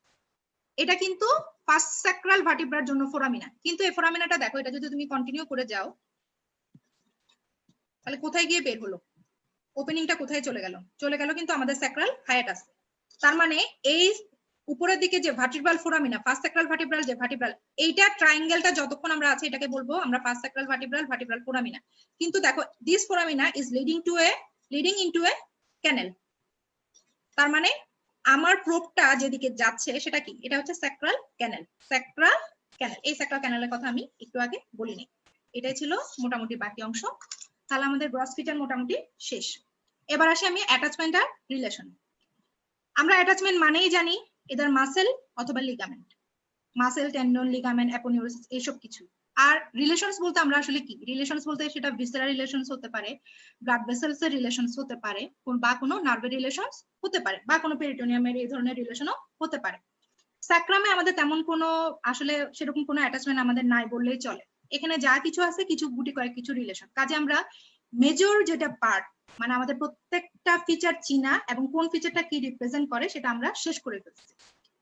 [SPEAKER 1] এটা কিন্তু ফার্স্ট স্যাক্রাল ভার্টিব্রার জন্য ফোরামিনা। কিন্তু এই ফোরামিনাটা দেখো, এটা যদি তুমি কন্টিনিউ করে যাও তাহলে কোথায় গিয়ে বের হলো? ওপেনিংটা কোথায় চলে গেল? চলে গেল কিন্তু আমাদের স্যাক্রাল হায়াটাস। তার মানে এই উপরের দিকে যে ভার্টিব্রাল ফোরামিনা, ফার্স্ট স্যাক্রাল ভার্টিব্রাল যে ভার্টিব্রাল, এইটা ট্রায়াঙ্গেলটা যতক্ষণ আমরা আছে এটাকে বলবো আমরা ফার্স্ট স্যাক্রাল ভার্টিব্রাল ফোরামিনা। কিন্তু দেখো this ফোরামিনা is leading into a ক্যানেল। তার মানে আমার প্রোবটা যেদিকে যাচ্ছে সেটা কি? এটা হচ্ছে স্যাক্রাল ক্যানেল। এই স্যাক্রাল ক্যানেলের কথা আমি একটু আগে বলিনি। এটাই ছিল মোটামুটি বাকি অংশ। তাহলে আমাদের গ্রস ফিচার মোটামুটি শেষ। এবার আসি আমি অ্যাটাচমেন্ট আর রিলেশন। আমরা অ্যাটাচমেন্ট মানেই জানি এদের মাসেল অথবা লিগামেন্ট, মাসেল, টেন্ডন, লিগামেন্ট, অ্যাপোনিউরোসিস এইসব কিছু। আর রিলেশনস বলতে আমরা আসলে কি? রিলেশনস বলতে সেটা ভিসেরাল রিলেশনস হতে পারে, ব্লাড ভেসেলস এর রিলেশনস হতে পারে, বা কোনো নার্ভের রিলেশনস হতে পারে, বা কোনো পেরিটোনিয়ামের এই ধরনের রিলেশনও হতে পারে। স্যাক্রামে আমাদের তেমন কোনো আসলে সেরকম কোনো অ্যাটাচমেন্ট আমাদের নাই বললেই চলে। এখানে যা কিছু আছে কিছু গুটি কয়েক কিছু রিলেশন। কাজে আমরা মেজর যেটা পার্ট মানে আমাদের প্রত্যেকটা ফিচার চিনা এবং কোন ফিচারটা কি রিপ্রেজেন্ট করে সেটা আমরা শেষ করে ফেলছি।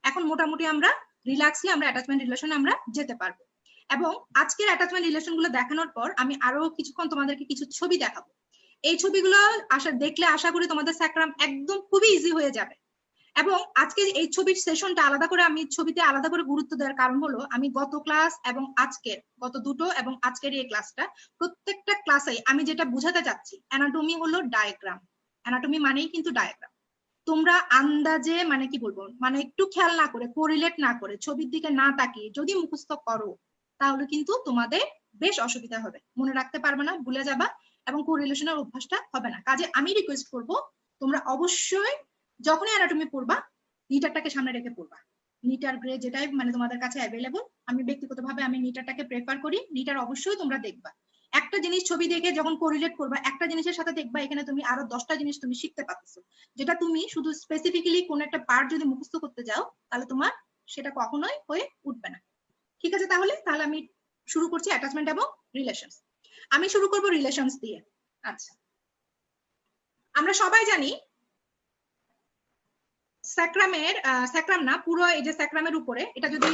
[SPEAKER 1] এখন মোটামুটি আমরা রিল্যাক্সলি আমরা অ্যাটাচমেন্ট রিলেশনে আমরা যেতে পারবো। এবং আজকের অ্যাটাচমেন্ট রিলেশন গুলো দেখানোর পর আমি আরো কিছুক্ষণ তোমাদেরকে কিছু ছবি দেখাবো। এই ছবিগুলো দেখলে আশা করি তোমাদের স্যাক্রাম একদম খুবই ইজি হয়ে যাবে। এবং আজকে এই ছবির সেশনটা আলাদা করে আমি ছবিতে আলাদা করে গুরুত্ব দেওয়ার কারণ হলো আমি গত ক্লাস এবং গত দুটো এবং আজকের এই ক্লাসটা প্রত্যেকটা ক্লাসে আমি যেটা বুঝাতে চাচ্ছি, অ্যানাটমি হলো ডায়াগ্রাম। অ্যানাটমি মানেই কিন্তু ডায়াগ্রাম। তোমরা আন্দাজে মানে কি বলবো মানে একটু খেয়াল না করে, কোরিলেট না করে, ছবির দিকে না তাকিয়ে যদি মুখস্থ করো তাহলে কিন্তু তোমাদের বেশ অসুবিধা হবে, মনে রাখতে পারবে না, ভুলে যাবা এবং কোরিলেশনের অভ্যাসটা হবে না। কাজে আমি রিকোয়েস্ট করব তোমরা অবশ্যই যখনই অ্যানাটমি পড়বা নিটারটাকে সামনে রেখে পড়বা। নিটার গ্রে যেটাই মানে তোমাদের কাছে অ্যাভেলেবল, আমি ব্যক্তিগতভাবে আমি নিটারটাকে প্রেফার করি। নিটার অবশ্যই তোমরা দেখবা। একটা জিনিস ছবি দেখে যখন কোরিলেট করবা একটা জিনিসের সাথে দেখবা এখানে তুমি আরো 10টা জিনিস তুমি শিখতে পারতেছো, যেটা তুমি শুধু স্পেসিফিক্যালি কোন একটা পার্ট যদি মুখস্থ করতে যাও তাহলে তোমার সেটা কখনোই হয়ে উঠবে না। ঠিক আছে, তাহলে আমি শুরু করছি অ্যাটাচমেন্ট এবং রিলেশনস। আমি শুরু করব রিলেশনস দিয়ে। আচ্ছা, আমরা সবাই জানি স্যাক্রাম না পুরো এই যে স্যাক্রামের উপরে এটা যদি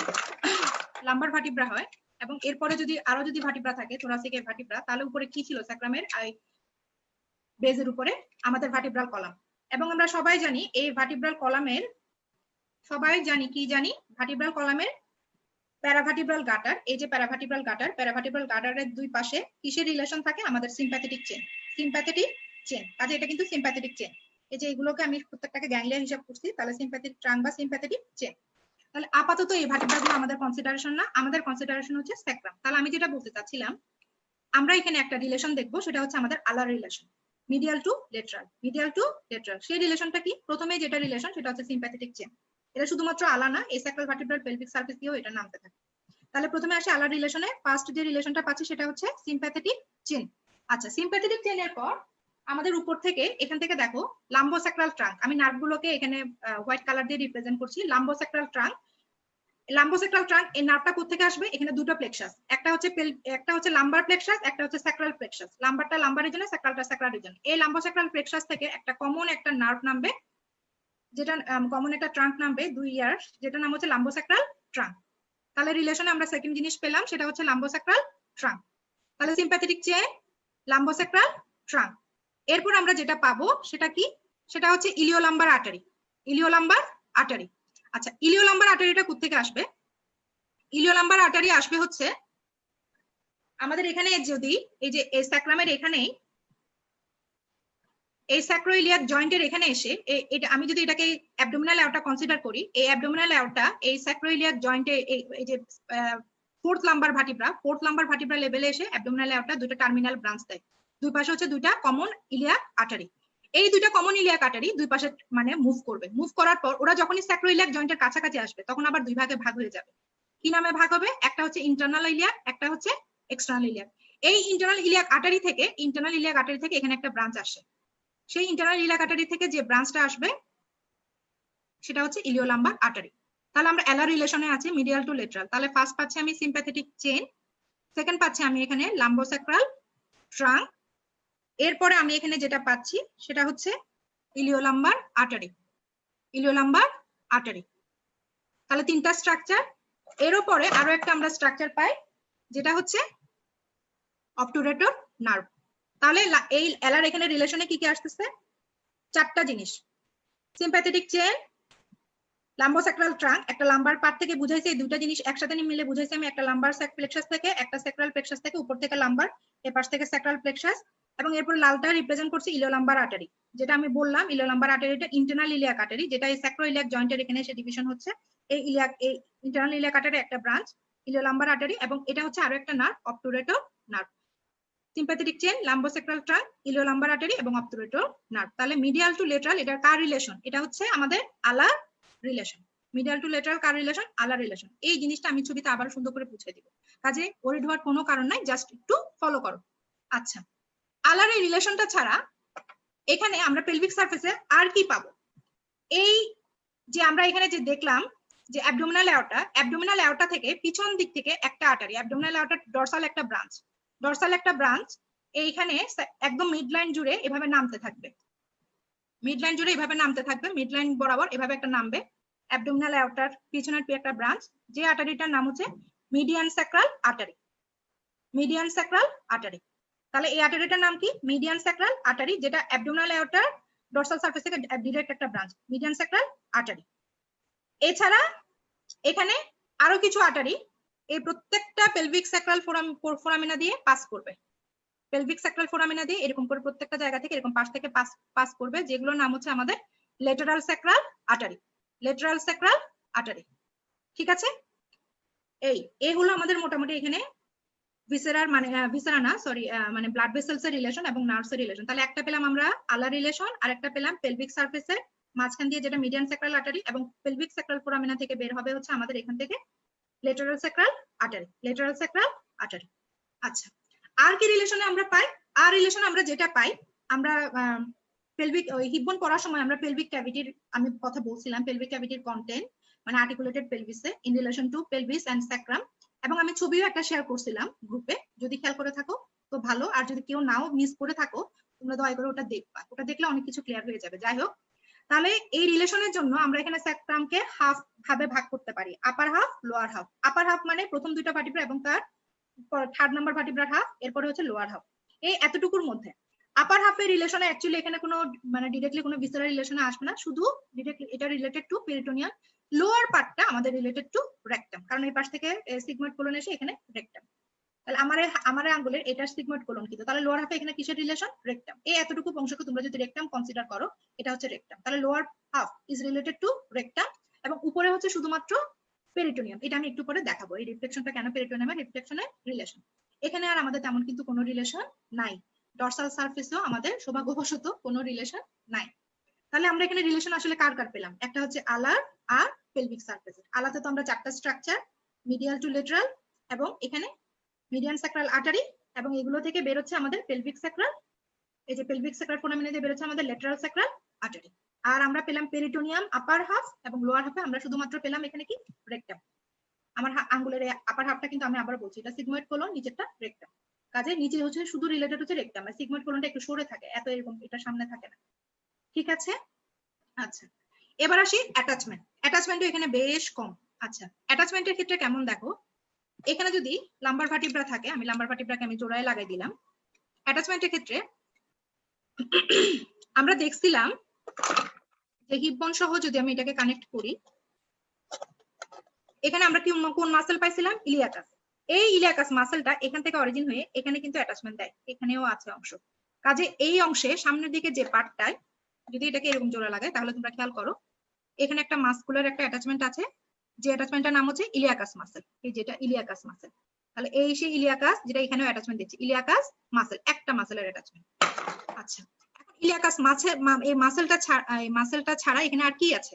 [SPEAKER 1] লাম্বার ভার্টিব্রা হয় এবং এরপরে যদি আরো যদি ভার্টিব্রা থাকে থোরাসিক ভার্টিব্রা, তাহলে উপরে কি ছিল স্যাক্রামের? বেজের উপরে আমাদের ভার্টিব্রাল কলাম। এবং আমরা সবাই জানি এই ভার্টিব্রাল কলামের ভার্টিব্রাল কলামের প্যারাভার্টিব্রাল গাটার, এই যে প্যারাভার্টিব্রাল গাটারের দুই পাশে কিসের রিলেশন থাকে? আমাদের সিম্প্যাথেটিক চেন। কাজে এটা কিন্তু সিম্প্যাথেটিক চেন। এই যে এগুলোকে আমি প্রত্যেকটাকে গ্যাংলিয়া হিসাব করছি, তাহলে সিম্প্যাথেটিক ট্রাঙ্ক বা সিম্প্যাথেটিক চেন। তাহলে আপাতত এই ভার্টিব্রাগুলো আমাদের কনসিডারেশন না, আমাদের কনসিডারেশন হচ্ছে স্যাক্রাম। তাহলে আমি যেটা বলতে চাচ্ছিলাম, আমরা এখানে একটা রিলেশন দেখবো, সেটা হচ্ছে আমাদের alar relation, medial to lateral. সেই রিলেশনটা কি? প্রথমে যেটা রিলেশন সেটা হচ্ছে সিম্প্যাথেটিক চেন। এটা শুধুমাত্র আলা না, এই স্যাক্রাল ভার্টিব্রাল পেলভিক সার্ফেস দিয়েও এটা নামতে থাকে। তাহলে প্রথমে আসে আলার রিলেশনে, ফার্স্ট যে রিলেশনটা পাচ্ছি সেটা হচ্ছে সিম্প্যাথেটিক চেন। আচ্ছা, সিম্প্যাথেটিক চেনের পর আমাদের উপর থেকে, এখান থেকে দেখো লাম্বোস্যাক্রাল ট্রাঙ্ক, আমি নার্ভগুলোকে এখানে হোয়াইট কালার দিয়ে রিপ্রেজেন্ট করছি। লাম্বোস্যাক্রাল ট্রাঙ্ক, এই নার্ভটা কোত্থেকে আসবে? এখানে দুটো প্লেক্সাস, একটা হচ্ছে লাম্বার প্লেক্সাস, একটা হচ্ছে স্যাক্রাল প্লেক্সাস। লাম্বারটা লাম্বার রিজনে, স্যাক্রালটা স্যাক্রাল রিজন। এই লাম্বোস্যাক্রাল প্লেক্সাস থেকে একটা কমন একটা নার্ভ নামবে, যেটা কমন একটা ট্রাঙ্ক নামবে 2 ইয়ার্স, যেটা নাম হচ্ছে লাম্বোস্যাক্রাল ট্রাঙ্ক। তাহলে রিলেশনে আমরা সেকেন্ড জিনিস পেলাম, সেটা হচ্ছে লাম্বোস্যাক্রাল ট্রাঙ্ক। তাহলে সিম্প্যাথেটিক চেন, লাম্বোস্যাক্রাল ট্রাঙ্ক। এরপর আমরা যেটা পাবো সেটা কি? সেটা হচ্ছে ইলিওলাম্বার আর্টারি। আচ্ছা, ইলিওলাম্বার আর্টারিটা কোত্থেকে আসবে? ইলিওলাম্বার আর্টারি আসবে হচ্ছে আমাদের এখানে, যদি এই যে স্যাক্রামের এখানে, এই স্যাক্রোইলিয়াক জয়েন্টের এখানে এসে, এটা আমি যদি এটাকে অ্যাবডোমিনাল অ্যাওর্টা কনসিডার করি, এই অ্যাবডোমিনাল অ্যাওর্টা এই স্যাক্রোইলিয়াক জয়েন্টে, এই যে ফোর্থ লাম্বার ভার্টিব্রা লেভেলে এসে অ্যাবডোমিনাল অ্যাওর্টা দুটো টার্মিনাল ব্রাঞ্চ দেয়। দুই পাশে হচ্ছে দুইটা কমন ইলিয়াক আর্টারি। এই দুইটা কমন ইলিয়াক আর্টারি দুই পাশে মানে মুভ করবে। মুভ করার পর ওরা যখনই স্যাক্রোইলিয়াক জয়েন্টের কাছাকাছি আসবে, তখন আবার দুই ভাগে ভাগ হয়ে যাবে। কি নামে ভাগ হবে? একটা হচ্ছে ইন্টারনাল ইলিয়াক, একটা হচ্ছে এক্সটার্নাল ইলিয়াক। এই ইন্টারনাল ইলিয়াক আর্টারি থেকে এখানে একটা ব্রাঞ্চ আসে। সেই ইন্টারনাল ইলিয়াক আর্টারি থেকে যে ব্রাঞ্চটা আসবে সেটা হচ্ছে ইলিওলাম্বার আর্টারি। তাহলে আমরা অ্যালার রিলেশনে আছি, মিডিয়াল টু লেটারাল। তাহলে ফার্স্ট পাচ্ছি আমি সিম্প্যাথেটিক চেন, সেকেন্ড পাচ্ছি আমি এখানে লাম্বোস্যাক্রাল ট্রাঙ্ক, এরপরে আমি এখানে যেটা পাচ্ছি সেটা হচ্ছে ইলিওলাম্বার আর্টারি। তাহলে তিনটা স্ট্রাকচার। এর উপরে আরো একটা আমরা স্ট্রাকচার পাই, যেটা হচ্ছে অবটুরেটর নার্ভ। তাহলে এই অ্যালার এখানে রিলেশনে কি কি আসতেছে? চারটা জিনিস, সিম্প্যাথেটিক চেন, লাম্বোস্যাক্রাল ট্রাঙ্ক, একটা লাম্বার পার্ট থেকে বুঝাইছে, এই দুটো জিনিস একসাথে মিলে বুঝাইছে আমি, একটা লাম্বার প্লেক্সাস থেকে, একটা স্যাক্রাল প্লেক্সাস থেকে, উপর থেকে লাম্বার, এপাশ থেকে স্যাক্রাল প্লেক্সাস, এবং এরপর লালটা রিপ্রেজেন্ট করছে ইলিওলাম্বার আর্টারি। যেটা আমি বললাম ইলিওলাম্বার আর্টারিটা ইন্টারনাল ইলিয়াক আর্টারি, যেটা এই স্যাক্রোইলিয়াক জয়েন্টের এখানে এসে ডিভিশন হচ্ছে। এই ইন্টারনাল ইলিয়াক আর্টারি একটা ব্রাঞ্চ ইলিওলাম্বার আর্টারি, এবং এটা হচ্ছে আরো একটা nerve obturator nerve. Sympathetic chain, lumbosacral trunk, iliolumbar artery এবং অবটুরেটর নার্ভ। তাহলে মিডিয়াল টু লেটারাল এটার কার রিলেশন? এটা হচ্ছে আমাদের alar relation. Medial to lateral কার রিলেশন? Alar relation. এই জিনিসটা আমি ছবিতে আবার সুন্দর করে বুঝিয়ে দিব, কাজে ওরিড হওয়ার কোনো কারণ নাই, জাস্ট একটু ফলো করো। আচ্ছা, আলার এই রিলেশনটা ছাড়া এখানে আমরা পেলভিক সারফেসে আর কি পাবো? এই যে আমরা এখানে যে দেখলাম যে অ্যাবডোমিনাল অ্যাওর্টা থেকে পিছন দিক থেকে একটা আর্টারি, অ্যাবডোমিনাল অ্যাওর্টা ডরসাল একটা ব্রাঞ্চ এইখানে একদম মিডলাইন জুড়ে এভাবে নামতে থাকবে, মিডলাইন বরাবর এভাবে একটা নামবে। অ্যাবডোমিনাল অ্যাওর্টার পিছনের একটা ব্রাঞ্চ, যে আর্টারিটার নাম হচ্ছে মিডিয়ান স্যাক্রাল আর্টারি। তাহলে এই আর্টারিটার নাম কি? মিডিয়ান স্যাক্রাল আর্টারি, যেটা অ্যাবডোমিনাল অ্যাওর্টার ডরসাল সারফেস থেকে ডিরেক্ট একটা ব্রাঞ্চ, মিডিয়ান স্যাক্রাল আর্টারি। এছাড়া এখানে আরো কিছু আর্টারি এই প্রত্যেকটা পেলভিক স্যাক্রাল ফোরামিনা দিয়ে পাস করবে, এরকম করে প্রত্যেকটা জায়গা থেকে এরকম পাশ থেকে পাস করবে, যেগুলোর নাম হচ্ছে আমাদের লেটারাল স্যাক্রাল আর্টারি। ঠিক আছে, এই হলো আমাদের মোটামুটি এখানে ভিসেরার মানে ব্লাড ভেসেলস এর রিলেশন এবং নার্ভস এর রিলেশন। তাহলে একটা পেলাম আমরা আলার রিলেশন, আর একটা পেলাম পেলভিক সারফেসের মাঝখান দিয়ে যেটা মিডিয়ান স্যাক্রাল আর্টারি, এবং পেলভিক স্যাক্রাল ফোরামিনা থেকে বের হবে হচ্ছে আমাদের এখান থেকে লেটারাল স্যাক্রাল আর্টারি। আচ্ছা, আর কি রিলেশনে আমরা পাই? আর রিলেশন আমরা যেটা পাই, আমরা পেলভিক হিপবোন পড়ার সময় আমরা পেলভিক ক্যাভিটির আমি কথা বলছিলাম, পেলভিক ক্যাভিটির কন্টেন্ট মানে আর্টিকুলেটেড পেলভিসে in relation to pelvis and sacrum, এবং আমি ছবিও একটা শেয়ার করছিলাম গ্রুপে, যদি খেয়াল করে থাকো তো ভালো, আর যদি কেউ নাও মিস করে থাকো তোমরা দয়া করে ওটা দেখবা, ওটা দেখলে অনেক কিছু ক্লিয়ার হয়ে যাবে। যাই হোক, তাহলে এই রিলেশনের জন্য আমরা এখানে স্যাক্রামকে হাফ ভাবে ভাগ করতে পারি, আপার হাফ, লোয়ার হাফ। আপার হাফ মানে প্রথম দুইটা ভার্টিব্রা এবং তার থার্ড নাম্বার ভার্টিব্রার হাফ, এরপরে হচ্ছে লোয়ার হাফ। এই এতটুকুর মধ্যে আপার হাফের রিলেশনে অ্যাকচুয়ালি এখানে কোনো মানে ডিরেক্টলি কোনো ভিসেরাল রিলেশনে আসবে না, শুধু ডিরেক্টলি এটা রিলেটেড টু পেরিটোনিয়াম। লোয়ার পার্টটা আমাদের রিলেটেড টু রেকটাম, কারণ এই পাশ থেকে সিগময়েড কোলন এসে এখানে রেকটাম। তাহলে আমার আঙ্গুলের এটা সিগময়েড কোলন কিন্তু, তাহলে লোয়ার হাফে এখানে কিসের রিলেশন? রেকটাম। এই এতটুকু অংশকে তোমরা যদি রেকটাম কনসিডার করো, এটা হচ্ছে রেকটাম। তাহলে lower half is related to rectum, এবং উপরে হচ্ছে শুধুমাত্র পেরিটোনিয়াম। এটা আমি একটু পরে দেখাবো এই রিফ্লেকশনটা কেন পেরিটোনিয়ামের রিফ্লেকশনের রিলেশন। এখানে আর আমাদের তেমন কিন্তু কোনো রিলেশন নাই, ডরসাল সারফেসেও আমাদের সৌভাগ্যবশত কোনো রিলেশন নাই। তাহলে আমরা এখানে রিলেশন আসলে কার কার পেলাম? একটা হচ্ছে আলার আর পেলভিক সারফেস। আলাতে তো আমরা চারটা স্ট্রাকচার, মিডিয়াল টু লেটারাল, এবং এখানে মিডিয়ান স্যাক্রাল আর্টারি, এবং এগুলো থেকে বের হচ্ছে আমাদের পেলভিক স্যাক্রাল। এই যে পেলভিক স্যাক্রাল ফোরামেন দিয়ে বের হচ্ছে আমাদের লেটারাল স্যাক্রাল আর্টারি। আর আমরা পেলাম পেরিটোনিয়াম আপার হাফ, এবং লোয়ার হাফে আমরা শুধুমাত্র পেলাম এখানে কি? রেকটাম। আমার আঙ্গুলের আপার হাফটা কিন্তু আমি আবার বলছি, এটা সিগময়েড কোলন, নিচেরটা রেকটাম। কাজে নিচে হচ্ছে শুধু রিলেটেড হচ্ছে রেকটাম, আর সিগময়েড কোলনটা একটু সরে থাকে, এত এরকম এটা সামনে থাকে না। ঠিক আছে? আচ্ছা, এবার আসি অ্যাটাচমেন্ট। অ্যাটাচমেন্টও এখানে বেশ কম। আচ্ছা, অ্যাটাচমেন্টের ক্ষেত্রে কেমন দেখো, এখানে যদি লাম্বার ভার্টিব্রা থাকে, আমি লাম্বার ভার্টিব্রাকে আমি জোড়ায় লাগাই দিলাম। অ্যাটাচমেন্টের ক্ষেত্রে আমরা দেখছিলাম যে হিপ বোন সহ যদি আমি এটাকে কানেক্ট করি, এখানে আমরা কি কোন মাসেল পাইছিলাম? ইলিয়াকাস। এই ইলিয়াকাস মাসেলটা এখান থেকে অরিজিন হয়ে এখানে কিন্তু অ্যাটাচমেন্ট দেয়, এখানেও আছে অংশ। কাজে এই অংশে সামনের দিকে যে পার্টটায় যদি এটাকে এরকম জোড়া লাগায়, তাহলে তোমরা খেয়াল করো এখানে একটা মাসকুলার একটা অ্যাটাচমেন্ট আছে, যে অ্যাটাচমেন্টটার নাম হচ্ছে ইলিয়াকাস মাসেল। এই যেটা ইলিয়াকাস মাসেল, তাহলে এই সেই ইলিয়াকাস যেটা এখানেও অ্যাটাচমেন্ট দিচ্ছে, ইলিয়াকাস মাসেল, একটা মাসেলের অ্যাটাচমেন্ট। আচ্ছা, এখন ইলিয়াকাস এই মাসেলটা ছাড়া এখানে আর কি আছে?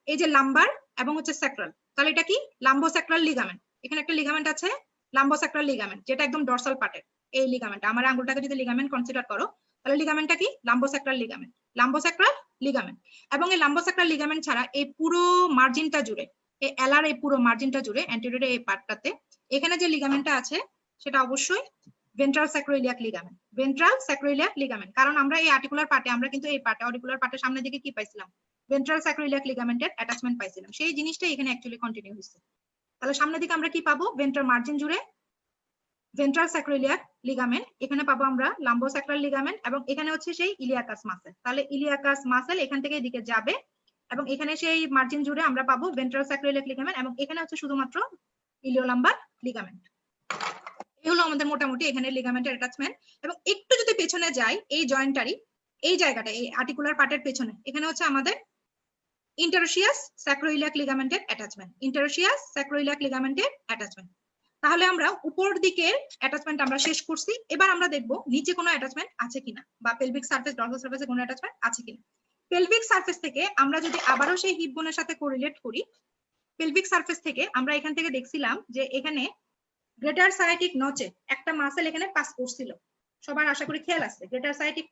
[SPEAKER 1] এই যে লাম্বার এবং হচ্ছে স্যাক্রাল, তাহলে এটা কি? Lumbosacral ligament. এখানে একটা লিগামেন্ট আছে লাম্বোস্যাক্রাল লিগামেন্ট, যেটা একদম ডরসাল পার্টের। এই লিগামেন্টটা, আমার আঙ্গুলটাকে যদি লিগামেন্ট কনসিডার করো, তাহলে লিগামেন্টটা কি? Lumbosacral ligament. লাম্বোস্যাক্রাল লিগামেন্ট, এবং এই লাম্বোস্যাক্রাল লিগামেন্ট ছাড়া এই পুরো মার্জিনটা জুড়ে, এই এলার এই পুরো মার্জিনটা জুড়ে অ্যান্টেরিয়র এই পার্টটাতে এখানে যে লিগামেন্টটা আছে সেটা অবশ্যই ventral sacroiliac ligament. Ventral sacroiliac ligament, কারণ আমরা এই আর্টিকুলার পার্টে, আমরা কিন্তু এই পার্টে অরিকুলার পার্টের সামনের দিকে কি পাইছিলাম? ভেন্ট্রাল স্যাক্রোইলিয়াক লিগামেন্টের অ্যাটাচমেন্ট পাইছিলাম। সেই জিনিসটা এখানে অ্যাকচুয়ালি কন্টিনিউ হচ্ছে। তাহলে সামনের দিকে আমরা কি পাবো? ভেন্ট্রাল মার্জিন জুড়ে ভেন্ট্রাল স্যাক্রোইলিয়াক লিগামেন্ট, এখানে পাবো আমরা লাম্বোস্যাক্রাল লিগামেন্ট, এবং এখানে হচ্ছে সেই ইলিয়াকাস মাসেল। তাহলে ইলিয়াকাস মাসেল এখান থেকে এদিকে যাবে, এবং এখানে সেই মার্জিন জুড়ে আমরা পাবো ভেন্ট্রাল স্যাক্রোইলিয়াক লিগামেন্ট, এবং এখানে হচ্ছে শুধুমাত্র ইলিওলাম্বার লিগামেন্ট। এই হলো আমাদের মোটামুটি এখানে লিগামেন্টের অ্যাটাচমেন্ট। এবং একটু যদি পেছনে যাই, এই জয়েন্টারি এই জায়গাটা, এই আর্টিকুলার পার্টের পেছনে এখানে হচ্ছে আমাদের ইন্টারোশিয়াস স্যাক্রোইলিয়াক লিগামেন্টের অ্যাটাচমেন্ট। ইন্টারোশিয়াস স্যাক্রোইলিয়াক লিগামেন্টের অ্যাটাচমেন্ট। তাহলে আমরা উপর দিকের অ্যাটাচমেন্ট আমরা শেষ করছি। এবার আমরা দেখব নিচে কোনো অ্যাটাচমেন্ট আছে কিনা, বা পেলভিক সারফেস, ডরসাল সারফেসে কোনো অ্যাটাচমেন্ট আছে কিনা। পেলভিক সারফেস থেকে আমরা যদি আবারও সেই হিপ বোনের সাথে কোরিলেট করি, পেলভিক সারফেস থেকে আমরা এখান থেকে দেখছিলাম যে এখানে গ্রেটার সায়াটিক নচে একটা মাসেল এখানে পাস করছিল। সবার আশা করি খেয়াল আছে, গ্রেটার সায়াটিক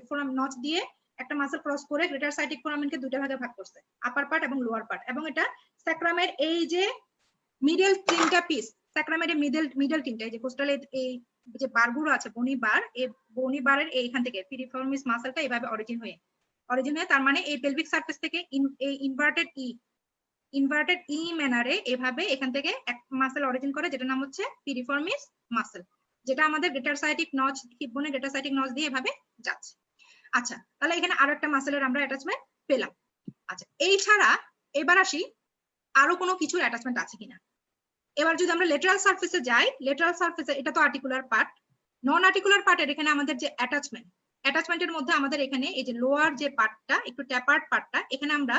[SPEAKER 1] ফোরাম নচ দিয়ে একটা মাসেল ক্রস করে গ্রেটার সায়াটিক ফোরামেনকে দুটো ভাগে ভাগ করছে, আপার পার্ট এবং লোয়ার পার্ট। এবং এটা স্যাক্রামের এই যে মিডল তিনটা পিস, স্যাক্রামের মিডল তিনটা, এই যে কোস্টাল এই যে বারগুলো আছে, বনি বার, এই বনি বারের এইখান থেকে পিরিফর্মিস মাসেলটা এইভাবে অরিজিন হয়ে তার মানে এই পেলভিক সারফেস থেকে এই ইনভার্টেড ই ম্যানারে এভাবে এখান থেকে এক মাসেল অরিজিন করে, যেটা নাম হচ্ছে পিরিফর্মিস মাসেল, যেটা আমাদের গ্রেটার সায়াটিক নচ, হিপ বোনে গ্রেটার সায়াটিক নচ দিয়ে এভাবে যাচ্ছে। আচ্ছা, তাহলে এখানে আরো একটা মাসেলের আমরা অ্যাটাচমেন্ট পেলাম। আচ্ছা, এই ছাড়া এবার আসি আরো কোনো কিছুর অ্যাটাচমেন্ট আছে কিনা। এবার যদি আমরা লেটারাল সারফেসে যাই, লেটারাল সারফেসে এটা তো আর্টিকুলার পার্ট, নন আর্টিকুলার পার্টের এখানে আমাদের যে অ্যাটাচমেন্টের মধ্যে আমাদের এখানে এই যে লোয়ার যে পার্টটা, একটু ট্যাপার্ড পার্টটা, এখানে আমরা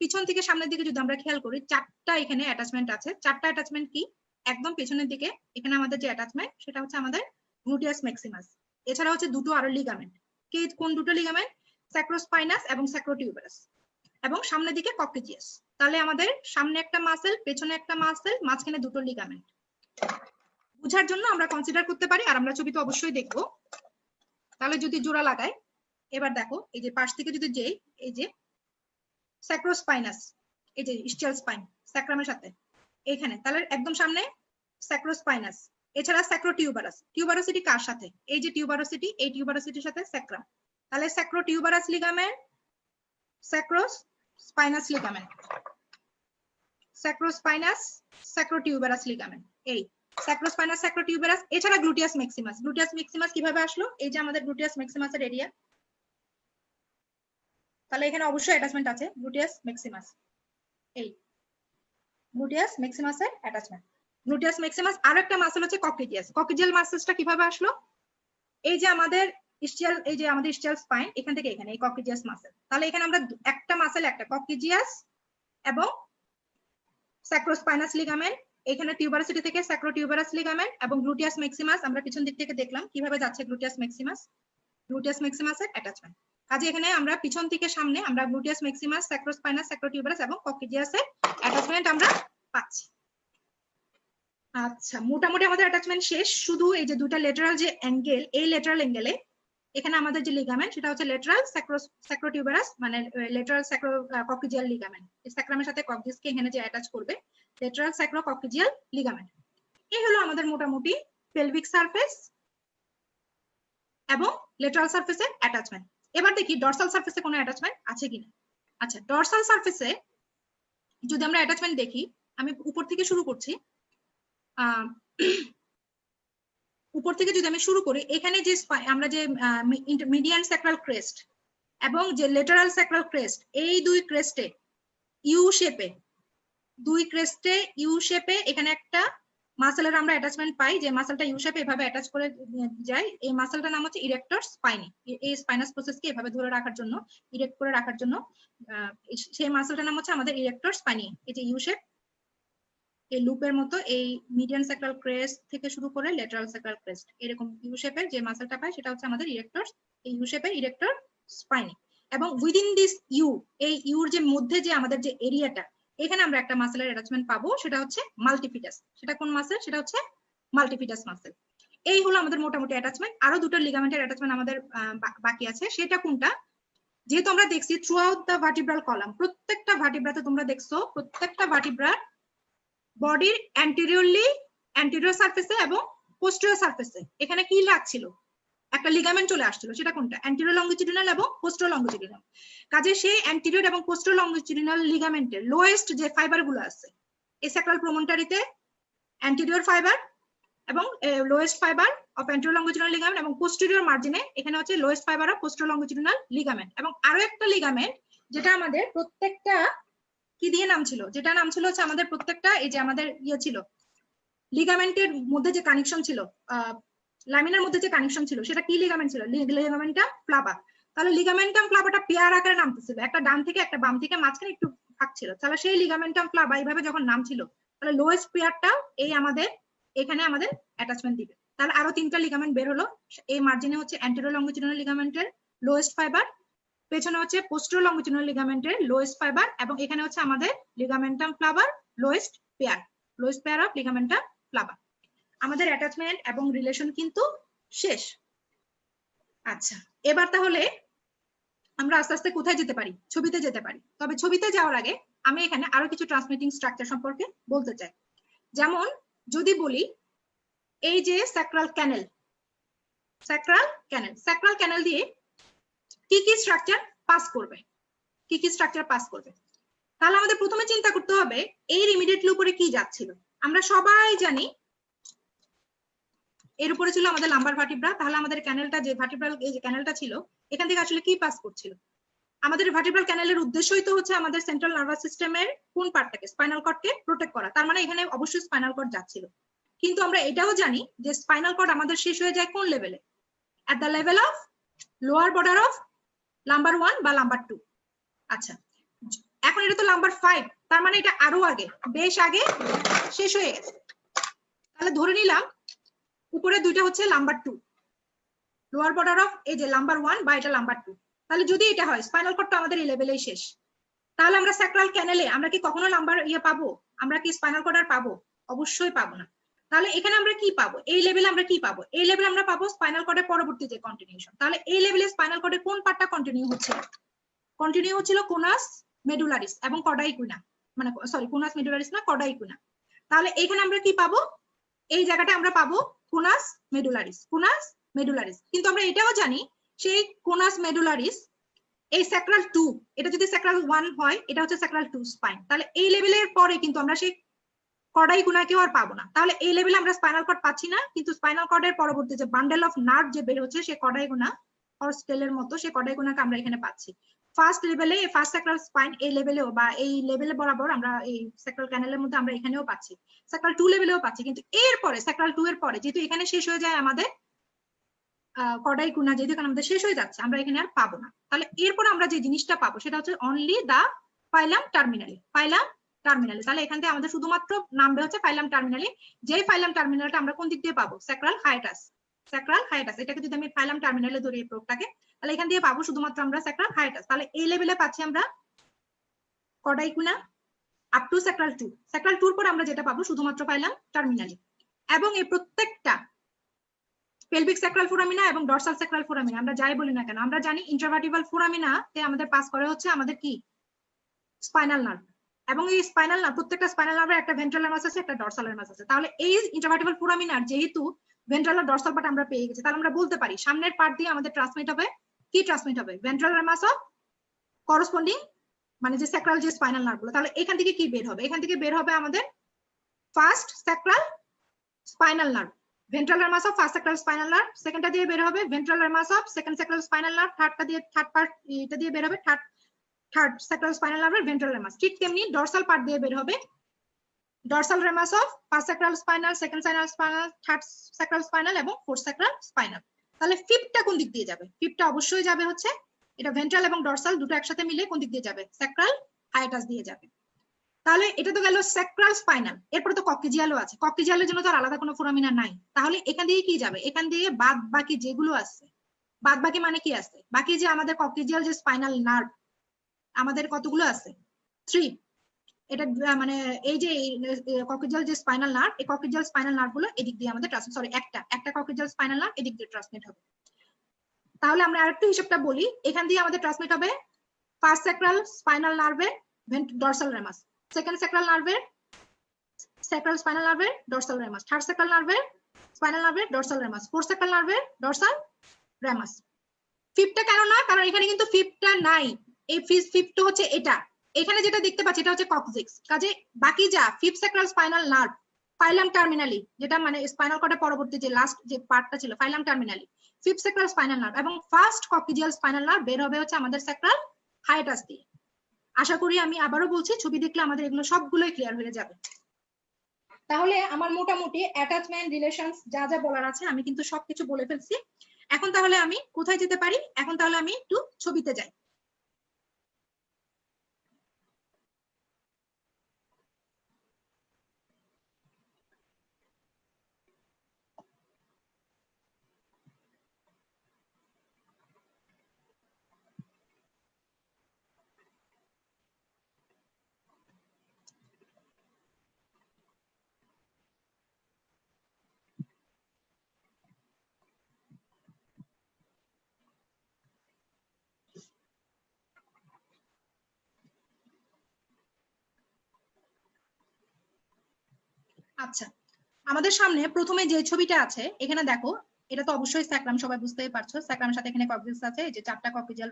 [SPEAKER 1] পিছন থেকে সামনের দিকে যদি আমরা খেয়াল করি, চারটা এখানে অ্যাটাচমেন্ট আছে। চারটা অ্যাটাচমেন্ট কি? একদম পেছনের দিকে এখানে আমাদের যে অ্যাটাচমেন্ট সেটা হচ্ছে আমাদের গ্লুটিয়াস ম্যাক্সিমাস। এছাড়া হচ্ছে দুটো আরো লিগামেন্ট। কোন দুটো লিগামেন্ট? স্যাক্রোস্পাইনাস এবং স্যাক্রোটিউবারাস, এবং সামনের দিকে কক্সিজিয়াস। তাহলে আমাদের সামনে একটা মাসেল, পেছনে একটা মাসেল, মাঝখানে দুটো লিগামেন্ট। বুঝার জন্য আমরা কনসিডার করতে পারি, আর আমরা ছবিতে অবশ্যই দেখবো। তাহলে যদি জোড়া লাগাই, এবার দেখো এই যে পাশ থেকে যদি যেই, এই যে স্যাক্রোস্পাইনাস, এই যে ইস্টিয়াল স্পাইন স্যাক্রামের সাথে এখানে, তাহলে একদম সামনে স্যাক্রোস্পাইনাস। এছাড়া স্যাক্রোটিউবারাস, টিউবারোসিটি কার সাথে? এই যে টিউবারোসিটি, এই টিউবারোসিটির সাথে স্যাক্রাম। তাহলে স্যাক্রোটিউবারাস লিগামেন্ট, স্যাক্রোস্পাইনাস লিগামেন্ট, স্যাক্রোস্পাইনাস, স্যাক্রোটিউবারাস লিগামেন্ট। এই স্যাক্রোস্পাইনাস, স্যাক্রোটিউবেরাস, এছাড়া গ্লুটিয়াস ম্যাক্সিমাস। গ্লুটিয়াস ম্যাক্সিমাস কিভাবে আসলো? এই যে আমাদের গ্লুটিয়াস ম্যাক্সিমাসের এরিয়া, তাহলে এখানে অবশ্যই অ্যাটাচমেন্ট আছে গ্লুটিয়াস ম্যাক্সিমাস, এই গ্লুটিয়াস ম্যাক্সিমাসের অ্যাটাচমেন্ট। Gluteus maximus. আর একটা মাসল হচ্ছে ককলিজিয়াস। ককলিজিয়াল মাসলসটা কিভাবে আসলো? এই যে আমাদের ইস্টিয়াল, এই যে আমাদের ইস্টিয়াল স্পাইন, এখান থেকে এখানে এই ককলিজিয়াস মাসল। তাহলে এখানে আমরা একটা মাসল, একটা ককলিজিয়াস এবং স্যাক্রোস্পাইনাস লিগামেন্ট, এখানে টিউবারাসিটি থেকে স্যাক্রোটিউবারাস লিগামেন্ট এবং গ্লুটিয়াস ম্যাক্সিমাস আমরা পিছন দিক থেকে দেখলাম কিভাবে যাচ্ছে গ্লুটিয়াস ম্যাক্সিমাস। গ্লুটিয়াস ম্যাক্সিমাসের অ্যাটাচমেন্ট। কাজে এখানে আমরা পিছন থেকে সামনে আমরা গ্লুটিয়াস ম্যাক্সিমাস, স্যাক্রোস্পাইনাস, স্যাক্রোটিউবারাস এবং ককলিজিয়াসের অ্যাটাচমেন্ট আমরা পাচ্ছি। আচ্ছা, মোটামুটি আমাদের অ্যাটাচমেন্ট শেষ। শুধু এই যে দুটো লেটারাল যে অ্যাঙ্গেল, এই লেটারাল অ্যাঙ্গেলে এখানে আমাদের যে লিগামেন্ট সেটা হচ্ছে লেটারাল স্যাক্রোটিউবারাস, মানে লেটারাল ককলিজিয়াল লিগামেন্ট। এই স্যাক্রামের সাথে ককলিজকে এখানে যে অ্যাটাচ করবে, লেটারাল ককলিজিয়াল লিগামেন্ট। এই হলো আমাদের মোটামুটি পেলভিক সারফেস এবং লেটারাল সারফেসের অ্যাটাচমেন্ট। এবার দেখি ডরসাল সারফেসে কোনো অ্যাটাচমেন্ট আছে কিনা। আচ্ছা, ডরসাল সারফেসে যদি আমরা অ্যাটাচমেন্ট দেখি, আমি উপর থেকে শুরু করছি। উপর থেকে যদি আমি শুরু করি, এখানে যে আমরা যে মিডিয়ান স্যাক্রাল ক্রেস্ট এবং যে লেটারাল স্যাক্রাল ক্রেস্ট, এই দুই ক্রেস্টে ইউ শেপে, দুই ক্রেস্টে ইউ শেপে এখানে একটা মাসেলের আমরা অ্যাটাচমেন্ট পাই, যে মাসেলটা ইউ শেপে এভাবে অ্যাটাচ করে যায়। এই মাসেলটার নাম হচ্ছে ইরেক্টর স্পাইনি। এই স্পাইনাস প্রসেসকে এভাবে ধরে রাখার জন্য, ইরেক্ট করে রাখার জন্য সেই মাসেলটার নাম হচ্ছে আমাদের ইরেক্টর স্পাইনি। এই যে ইউ শেপ, এই লুপের মতো এই মিডিয়ান স্যাক্রাল ক্রেস্ট থেকে শুরু করে লেটারাল স্যাক্রাল ক্রেস্ট এরকম ইউ শেপের যে মাসেলটা পায় সেটা হচ্ছে আমাদের ইরেক্টর, এই ইউ শেপের ইরেক্টর স্পাইনি। এবং উইদিন দিস ইউ, এই ইউর যে মধ্যে যে আমাদের যে এরিয়াটা, এখানে আমরা একটা মাসেলের অ্যাটাচমেন্ট পাবো, সেটা হচ্ছে মাল্টিফিটাস। সেটা কোন মাসেল? সেটা হচ্ছে মাল্টিফিটাস মাসেল। এই হলো আমাদের মোটামুটি অ্যাটাচমেন্ট। আরো দুটো লিগামেন্টের অ্যাটাচমেন্ট আমাদের বাকি আছে। সেটা কোনটা? যেহেতু আমরা দেখছি through out the vertebral column, প্রত্যেকটা ভার্টিব্রাতে তোমরা দেখছো প্রত্যেকটা ভার্টিব্রার বডির অ্যান্টেরিয়র সারফেসে এবং পোস্টেরিয়র সারফেসে এখানে কি লাগছিল? একটা লিগামেন্ট চলে আসছিল। সেটা কোনটা? অ্যান্টেরিয়র লংজিটিউডিনাল এবং পোস্টেরিয়র লংজিটিউডিনাল। কাজে সেই অ্যান্টেরিয়র এবং পোস্টেরিয়র লংজিটিউডিনাল লিগামেন্টের লোয়েস্ট যে ফাইবার গুলো আছে, এই স্যাক্রাল প্রমন্টারিতে অ্যান্টেরিয়র ফাইবার এবং lowest fibre of anterior longitudinal ligament, এবং পোস্টেরিয়র মার্জিনে এখানে হচ্ছে lowest fibre of posterior longitudinal ligament. এবং আরো একটা লিগামেন্ট যেটা আমাদের প্রত্যেকটা কি দিয়ে নাম ছিল, যেটা নাম ছিল হচ্ছে আমাদের প্রত্যেকটা এই যে আমাদের ইয়ে ছিল লিগামেন্টের মধ্যে যে কানেকশন ছিল, লামিনার মধ্যে যে কানেকশন ছিল, সেটা কি লিগামেন্ট ছিল? লিগামেন্টাম ফ্লাভা। তাহলে লিগামেন্টাম ফ্লাভাটা পেয়ার আকারে নামতেছিল, একটা ডান থেকে একটা বাম থেকে, মাঝখানে একটু ফাঁক ছিল। তাহলে সেই লিগামেন্টাম ফ্লাভা এইভাবে যখন নাম ছিল, তাহলে লোয়েস্ট পেয়ারটাও এই আমাদের এখানে আমাদের অ্যাটাচমেন্ট দিবে। তাহলে আরো তিনটা লিগামেন্ট বের হলো। এই মার্জিনে হচ্ছে অ্যান্টেরিয়র লংজিটিউডিনাল লিগামেন্টের লোয়েস্ট ফাইবার, পেছনে হচ্ছে পোস্টেরিয়র লংজিটিউডিনাল লিগামেন্টের লোয়েস্ট ফাইবার, এবং এখানে হচ্ছে আমাদের লিগামেন্টাম ফ্লাভার lowest pair of ligamentum flava. আমাদের অ্যাটাচমেন্ট এবং রিলেশন কিন্তু শেষ। আচ্ছা, এবার তাহলে আমরা আস্তে আস্তে কোথায় যেতে পারি? ছবিতে যেতে পারি। তবে ছবিতে যাওয়ার আগে আমি এখানে আরো কিছু ট্রান্সমিটিং স্ট্রাকচার সম্পর্কে বলতে চাই। যেমন যদি বলি এই যে স্যাক্রাল ক্যানেল দিয়ে কি কি স্ট্রাকচার পাস করবে, তাহলে আমাদের প্রথমে চিন্তা করতে হবে এর ইমিডিয়েটলি উপরে কি যাচ্ছিল। আমরা সবাই জানি এর উপরে ছিল আমাদের লাম্বার ভার্টিব্রা। তাহলে আমাদের ক্যানেলটা, যে ভার্টিব্রাল এই যে ক্যানেলটা ছিল, এখান থেকে আসলে কি পাস করছিল? আমাদের ভার্টিব্রাল ক্যানেলের উদ্দেশ্যই তো হচ্ছে আমাদের সেন্ট্রাল নার্ভাস সিস্টেমের কোন পার্টটাকে, স্পাইনাল কর্ডকে প্রোটেক্ট করা। তার মানে এখানে অবশ্যই স্পাইনাল কর্ড যাচ্ছিল। কিন্তু আমরা এটাও জানি যে স্পাইনাল কর্ড আমাদের শেষ হয়ে যায় কোন লেভেলে? At the level of lower border of lumber 1 বা লাম্বার 2। আচ্ছা, এখন এটা তো লাম্বার 5, তার মানে এটা আরো আগে, বেশ আগে শেষ হয়ে গেছে। তাহলে ধরে নিলাম উপরে দুইটা হচ্ছে লাম্বার 2, লোয়ার বর্ডার অফ এই যে লাম্বার 1 বা এটা লাম্বার 2। তাহলে যদি এটা হয়, স্পাইনাল কর্ডটা আমাদের এই লেভেলেই শেষ। তাহলে আমরা স্যাক্রাল ক্যানেলে আমরা কি কখনো লাম্বার পাবো? আমরা কি স্পাইনাল কর্ড আর পাবো? অবশ্যই পাবো না। তাহলে এখানে আমরা কি পাবো? এই লেভেলে আমরা কি পাবো? এই লেভেলে আমরা পাবো স্পাইনাল কর্ডের পরবর্তী যে কন্টিনিউশন। তাহলে এই লেভেলে স্পাইনাল কর্ডের কোন পার্টটা কন্টিনিউ হচ্ছিল? কোনাস মেডুলারিস এবং কর্ডা ইকুইনা, মানে সরি কোনাস মেডুলারিস না, কর্ডা ইকুইনা। তাহলে এখানে আমরা কি পাবো? এই জায়গাটা আমরা পাবো কোনাস মেডুলারিস। কিন্তু আমরা এটাও জানি সেই কোনাস মেডুলারিস এই স্যাক্রাল 2, এটা যদি স্যাক্রাল 1 হয়, এটা হচ্ছে স্যাক্রাল 2 স্পাইন। তাহলে এই লেভেলের পরে কিন্তু আমরা সেই
[SPEAKER 2] কর্ডাই গুনাকেও আর পাবো না। তাহলে এই লেভেলে আমরা স্পাইনাল কর্ড পাচ্ছি না, কিন্তু স্পাইনাল কর্ডের পরবর্তী যে বান্ডেল অফ নার্ভ যে বের হচ্ছে সে কর্ডাই গুনা হর্স টেলের মতো সে কর্ডাই গুনাকে আমরা এখানে পাচ্ছি। ফার্স্ট লেভেলে ফার্স্ট স্যাক্রাল স্পাইন এই লেভেলেও বা এই লেভেলে বরাবর আমরা এই স্যাক্রাল ক্যানেলের মধ্যে আমরা এখানেও পাচ্ছি, স্যাক্রাল 2 লেভেলেও পাচ্ছি। কিন্তু এরপরে স্যাক্রাল 2 এর পরে যেহেতু এখানে শেষ হয়ে যায় আমাদের কর্ডাই গুনা, যেহেতু এখানে আমাদের শেষ হয়ে যাচ্ছে আমরা এখানে আর পাবো না। তাহলে এরপর আমরা যে জিনিসটা পাবো সেটা হচ্ছে অনলি দা ফাইলাম টার্মিনালি, ফাইলাম টার্মিনালি। তাহলে এখান থেকে আমাদের শুধুমাত্র নামবে হচ্ছে ফাইলাম টার্মিনালি। যেই ফাইলাম টার্মিনালটা আমরা কোন দিক দিয়ে পাবো? Sacral hiatus, sacral hiatus. এটাকে যদি আমি ফাইলাম টার্মিনালে ধরি এই প্রোবটাকে, তাহলে এখান দিয়ে পাবো শুধুমাত্র আমরা স্যাক্রাল হায়াটাস। তাহলে এই লেভেলে পাচ্ছি আমরা কর্ডাই গুনা আপ টু স্যাক্রাল 2। স্যাক্রাল 2 এর পর আমরা যেটা পাবো শুধুমাত্র ফাইলাম টার্মিনালি। এবং এই প্রত্যেকটা পেলভিক স্যাক্রাল ফোরামিনা এবং ডরসাল স্যাক্রাল ফোরামিনা আমরা যাই বলি না কেন, আমরা জানি ইন্ট্রাভার্টিব্রাল ফোরামিনা তে আমাদের পাস করে হচ্ছে আমাদের কি স্পাইনাল নার্ভ। এবং এই স্পাইনাল নার্ভ, প্রত্যেকটা স্পাইনাল নার্ভের একটা ভেন্ট্রাল মাস আছে, একটা ডরসাল মাস আছে। তাহলে এই ইন্ট্রাভার্টিব্রাল ফোরামিনার যেহেতু ভেন্ট্রাল আর ডরসাল পার্ট আমরা পেয়ে গেছি, তাহলে আমরা বলতে পারি সামনের পার্ট দিয়ে আমাদের ট্রান্সমিট হবে কি? ট্রান্সমিট হবে ভেন্ট্রাল মাস অফ করসপন্ডিং মানে যে স্যাক্রাল যে স্পাইনাল নার্ভ গুলো। তাহলে এখান থেকে কি বের হবে? এখান থেকে বের হবে আমাদের first sacral spinal nerve, ventral ramus of first sacral spinal nerve. সেকেন্ডটা দিয়ে বের হবে ventral ramus of second sacral spinal nerve. থার্ডটা দিয়ে থার্ড পার্ট এটা দিয়ে বের হবে থার্ড স্যাক্রাল স্পাইনাল নার্ভের ভেন্ট্রাল রেমাস। ঠিক তেমনি ডরসাল পার্ট দিয়ে বের হবে dorsal ramus of first sacral spinal, second sacral spinal, third sacral spinal এবং ফোর্থ স্যাক্রাল স্পাইনাল। তাহলে ফিফথটা কোন দিক দিয়ে যাবে? ফিফথটা অবশ্যই যাবে হচ্ছে এটা ভেন্ট্রাল এবং ডরসাল দুটো একসাথে মিলে কোন দিক দিয়ে যাবে? স্যাক্রাল হায়াটাস দিয়ে যাবে। তাহলে এটা তো গেল স্যাক্রাল স্পাইনাল। এরপরে তো কক্সিজিয়ালও আছে, কক্সিজিয়ালের জন্য তো আর আলাদা কোনো ফোরামিনা নাই। তাহলে এখান দিয়ে কি যাবে? এখান দিয়ে বাদ বাকি যেগুলো আছে, বাদ বাকি মানে কি আছে? বাকি যে আমাদের কক্সিজিয়াল যে স্পাইনাল নার্ভ আমাদের কতগুলো আছে? 3। এটা মানে এই যে কক্সিজিয়াল যে স্পাইনাল নার্ভ, এই কক্সিজিয়াল স্পাইনাল নার্ভ গুলো এদিক দিয়ে আমাদের ট্রান্সমিট, সরি একটা কক্সিজিয়াল স্পাইনাল নার্ভ এদিক দিয়ে ট্রান্সমিট হবে। তাহলে আমরা আরেকটু হিসাবটা বলি, এখান দিয়ে আমাদের ট্রান্সমিট হবে ফার্স্ট স্যাক্রাল স্পাইনাল নার্ভের ডরসাল রেমাস, সেকেন্ড স্যাক্রাল নার্ভের স্যাক্রাল স্পাইনাল নার্ভের ডরসাল রেমাস, থার্ড স্যাক্রাল নার্ভের স্পাইনাল নার্ভের ডরসাল রেমাস, ফোর্থ স্যাক্রাল নার্ভের ডরসাল রেমাস। ফিফথটা কেন না? কারণ এখানে কিন্তু ফিফথটা নাই। এই ফিফথ হচ্ছে এটা, এখানে যেটা দেখতে পাচ্ছি এটা হচ্ছে কক্সিক্স। কাজে বাকি যা fifth sacral spinal nerve ফাইলাম terminally, যেটা মানে স্পাইনাল কর্ডের পরবর্তী যে লাস্ট যে পার্টটা ছিল ফাইলাম terminally, fifth sacral spinal nerve এবং ফার্স্ট কক্সিজিয়াল স্পাইনাল নার্ভ বের হবে হচ্ছে আমাদের স্যাক্রাল হায়াটাস দিয়ে। আশা করি আমি আবারও বলছি, ছবি দেখলে আমাদের এগুলো সবগুলোই ক্লিয়ার হয়ে যাবে। তাহলে আমার মোটামুটি অ্যাটাচমেন্ট রিলেশনস যা যা বলার আছে আমি কিন্তু সবকিছু বলে ফেলছি। এখন তাহলে আমি কোথায় যেতে পারি? এখন তাহলে আমি একটু ছবিতে যাই। আচ্ছা, আমাদের সামনে প্রথমে যে ছবিটা আছে এখানে দেখো, এটা তো অবশ্যই স্যাক্রাম, সবাই বুঝতেই পারছো। স্যাক্রামের সাথে এখানে কক্সিক্স আছে, এই যে 4টা কক্সিজিয়াল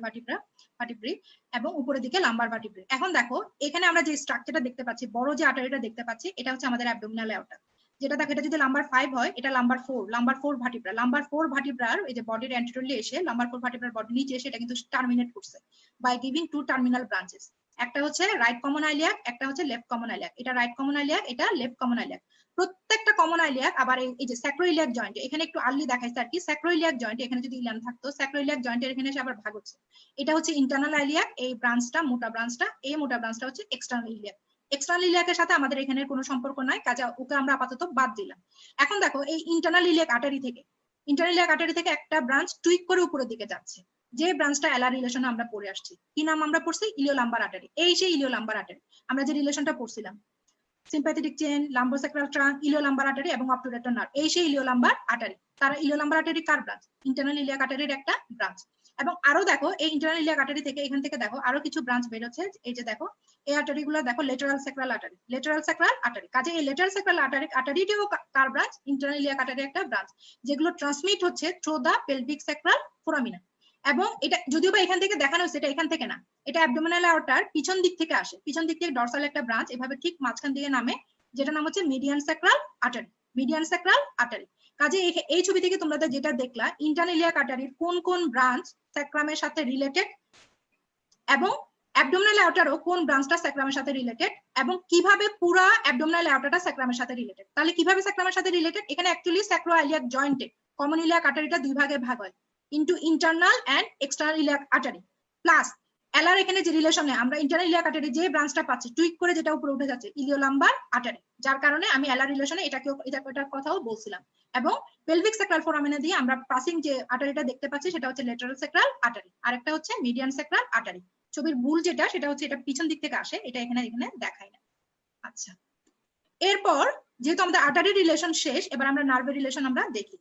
[SPEAKER 2] ভার্টিব্রি এবং উপরের দিকে লাম্বার ভার্টিব্রি। এখন দেখো এখানে আমরা যে স্ট্রাকচারটা দেখতে পাচ্ছি, বড় যে আর্টারিটা দেখতে পাচ্ছি, এটা হচ্ছে আমাদের অ্যাবডোমিনাল অ্যাওর্টা। যেটা দেখো এটা যদি নাম্বার 5 হয়, এটা নাম্বার 4 ভার্টিব্রা। নাম্বার 4 ভার্টিব্রার এই যে বডির অ্যান্টিরিয়রলি এসে নাম্বার 4 ভার্টিব্রার বডি নিচে এসে এটা কিন্তু টার্মিনেট করছে বাই গিভিং 2 টার্মিনাল ব্রাঞ্চেস। একটা হচ্ছে রাইট কমন আইলিয়াক, একটা হচ্ছে লেফট কমন আইলিয়াক। এটা রাইট কমন আইলিয়াক, এটা লেফট কমন আইলিয়াক। প্রত্যেকটা কমন আইলিয়াক আবার এই যে স্যাক্রোইলিয়াক জয়েন্ট, এখানে একটু আর্লি দেখাইছে আর কি। স্যাক্রোইলিয়াক জয়েন্ট এখানে যদি ইলান থাকতো, স্যাক্রোইলিয়াক জয়েন্টের এখানে এসে আবার ভাগ হচ্ছে। এটা হচ্ছে ইন্টারনাল আইলিয়াক, এই ব্রাঞ্চটা মোটা ব্রাঞ্চটা, এই মোটা ব্রাঞ্চটা হচ্ছে এক্সটার্নাল ইলিয়াক। এক্সটার্নাল ইলিয়াকের সাথে আমাদের এখানে কোনো সম্পর্ক নাই, কাজে ওকে আমরা আপাতত বাদ দিলাম। এখন দেখো এই ইন্টারনাল ইলিয়াক আর্টারি থেকে একটা ব্রাঞ্চ টুইক করে উপরের দিকে যাচ্ছে, যে ব্রাঞ্চটা অ্যালার রিলেশনে আমরা পড়ে আসছি। কি নাম আমরা পড়ছি? Iliolumbar artery. এই সেই ইলিওলাম্বার আর্টারি আমরা যে রিলেশনটা পড়ছিলাম, sympathetic chain, lumbosacral trunk, iliolumbar artery এবং অবটুরেটর নার্ভ, এই সেই ইলিওলাম্বার আর্টারি। তারা ইলিওলাম্বার আর্টারি কার ব্রাঞ্চ? ইন্টারনাল ইলিয়াক আর্টারির একটা ব্রাঞ্চ। এবং আরো দেখো এই ইন্টারনাল ইলিয়াক আর্টারি থেকে এখান থেকে দেখো আরো কিছু ব্রাঞ্চ বের হচ্ছে। এই যে দেখো এই আর্টারি গুলো দেখো, লেটারাল স্যাক্রাল আর্টারি। কাজে এই লেটারাল স্যাক্রাল আর্টারিটিও কার ব্রাঞ্চ? ইন্টারনাল ইলিয়াক আর্টারি একটা ব্রাঞ্চ, যেগুলো ট্রান্সমিট হচ্ছে থ্রু দা পেলভিক স্যাক্রাল ফোরামিনা। এবং এটা যদিও বা এখান থেকে দেখানো হচ্ছে, এটা এখান থেকে না, এটা অ্যাবডোমিনাল আওর্টার পিছন দিক থেকে আসে। পিছন দিক থেকে ডরসাল একটা ব্রাঞ্চ এভাবে ঠিক মাঝখান দিকে নামে, যেটা নাম হচ্ছে median sacral artery. Median sacral artery. কাজে এই ছবি থেকে তোমরা যেটা দেখলা ইন্টারনাল ইলিয়াক আর্টারির কোন কোন ব্রাঞ্চ স্যাক্রামের সাথে রিলেটেড এবং অ্যাবডোমিনাল অ্যাওর্টারও কোন ব্রাঞ্চটা স্যাক্রামের সাথে রিলেটেড এবং কিভাবে পুরো অ্যাবডোমিনাল অ্যাওর্টাটা স্যাক্রামের সাথে রিলেটেড। তাহলে কিভাবে স্যাক্রামের সাথে রিলেটেড, এখানে অ্যাকচুয়ালি স্যাক্রো ইলিয়াক জয়েন্টে কমন ইলিয়াক আর্টারিটা দুই ভাগে ভাগ হয়, into internal and external iliac artery plus এলার এখানে যে রিলেশনে আমরা ইন্টারনাল ইলিয়াক আর্টারি যে ব্রাঞ্চটা পাচ্ছি টুইক করে যেটা উপরে উঠে যাচ্ছে ইলিওলাম্বার আর্টারি, যার কারণে আমি এলার রিলেশনে এটার কথাও বলছিলাম। এবং পেলভিক স্যাক্রাল ফোরামেনা দিয়ে আমরা পাসিং যে আর্টারিটা দেখতে পাচ্ছি সেটা হচ্ছে লেটারাল স্যাক্রাল আর্টারি, আরেকটা হচ্ছে মিডিয়ান স্যাক্রাল আর্টারি। ছবির ভুল যেটা সেটা হচ্ছে এটা পিছন দিক থেকে আসে, এটা এখানে দেখায় না। আচ্ছা, এরপর যেহেতু আমাদের আর্টারি রিলেশন শেষ, এবার আমরা নার্ভের রিলেশন আমরা দেখি।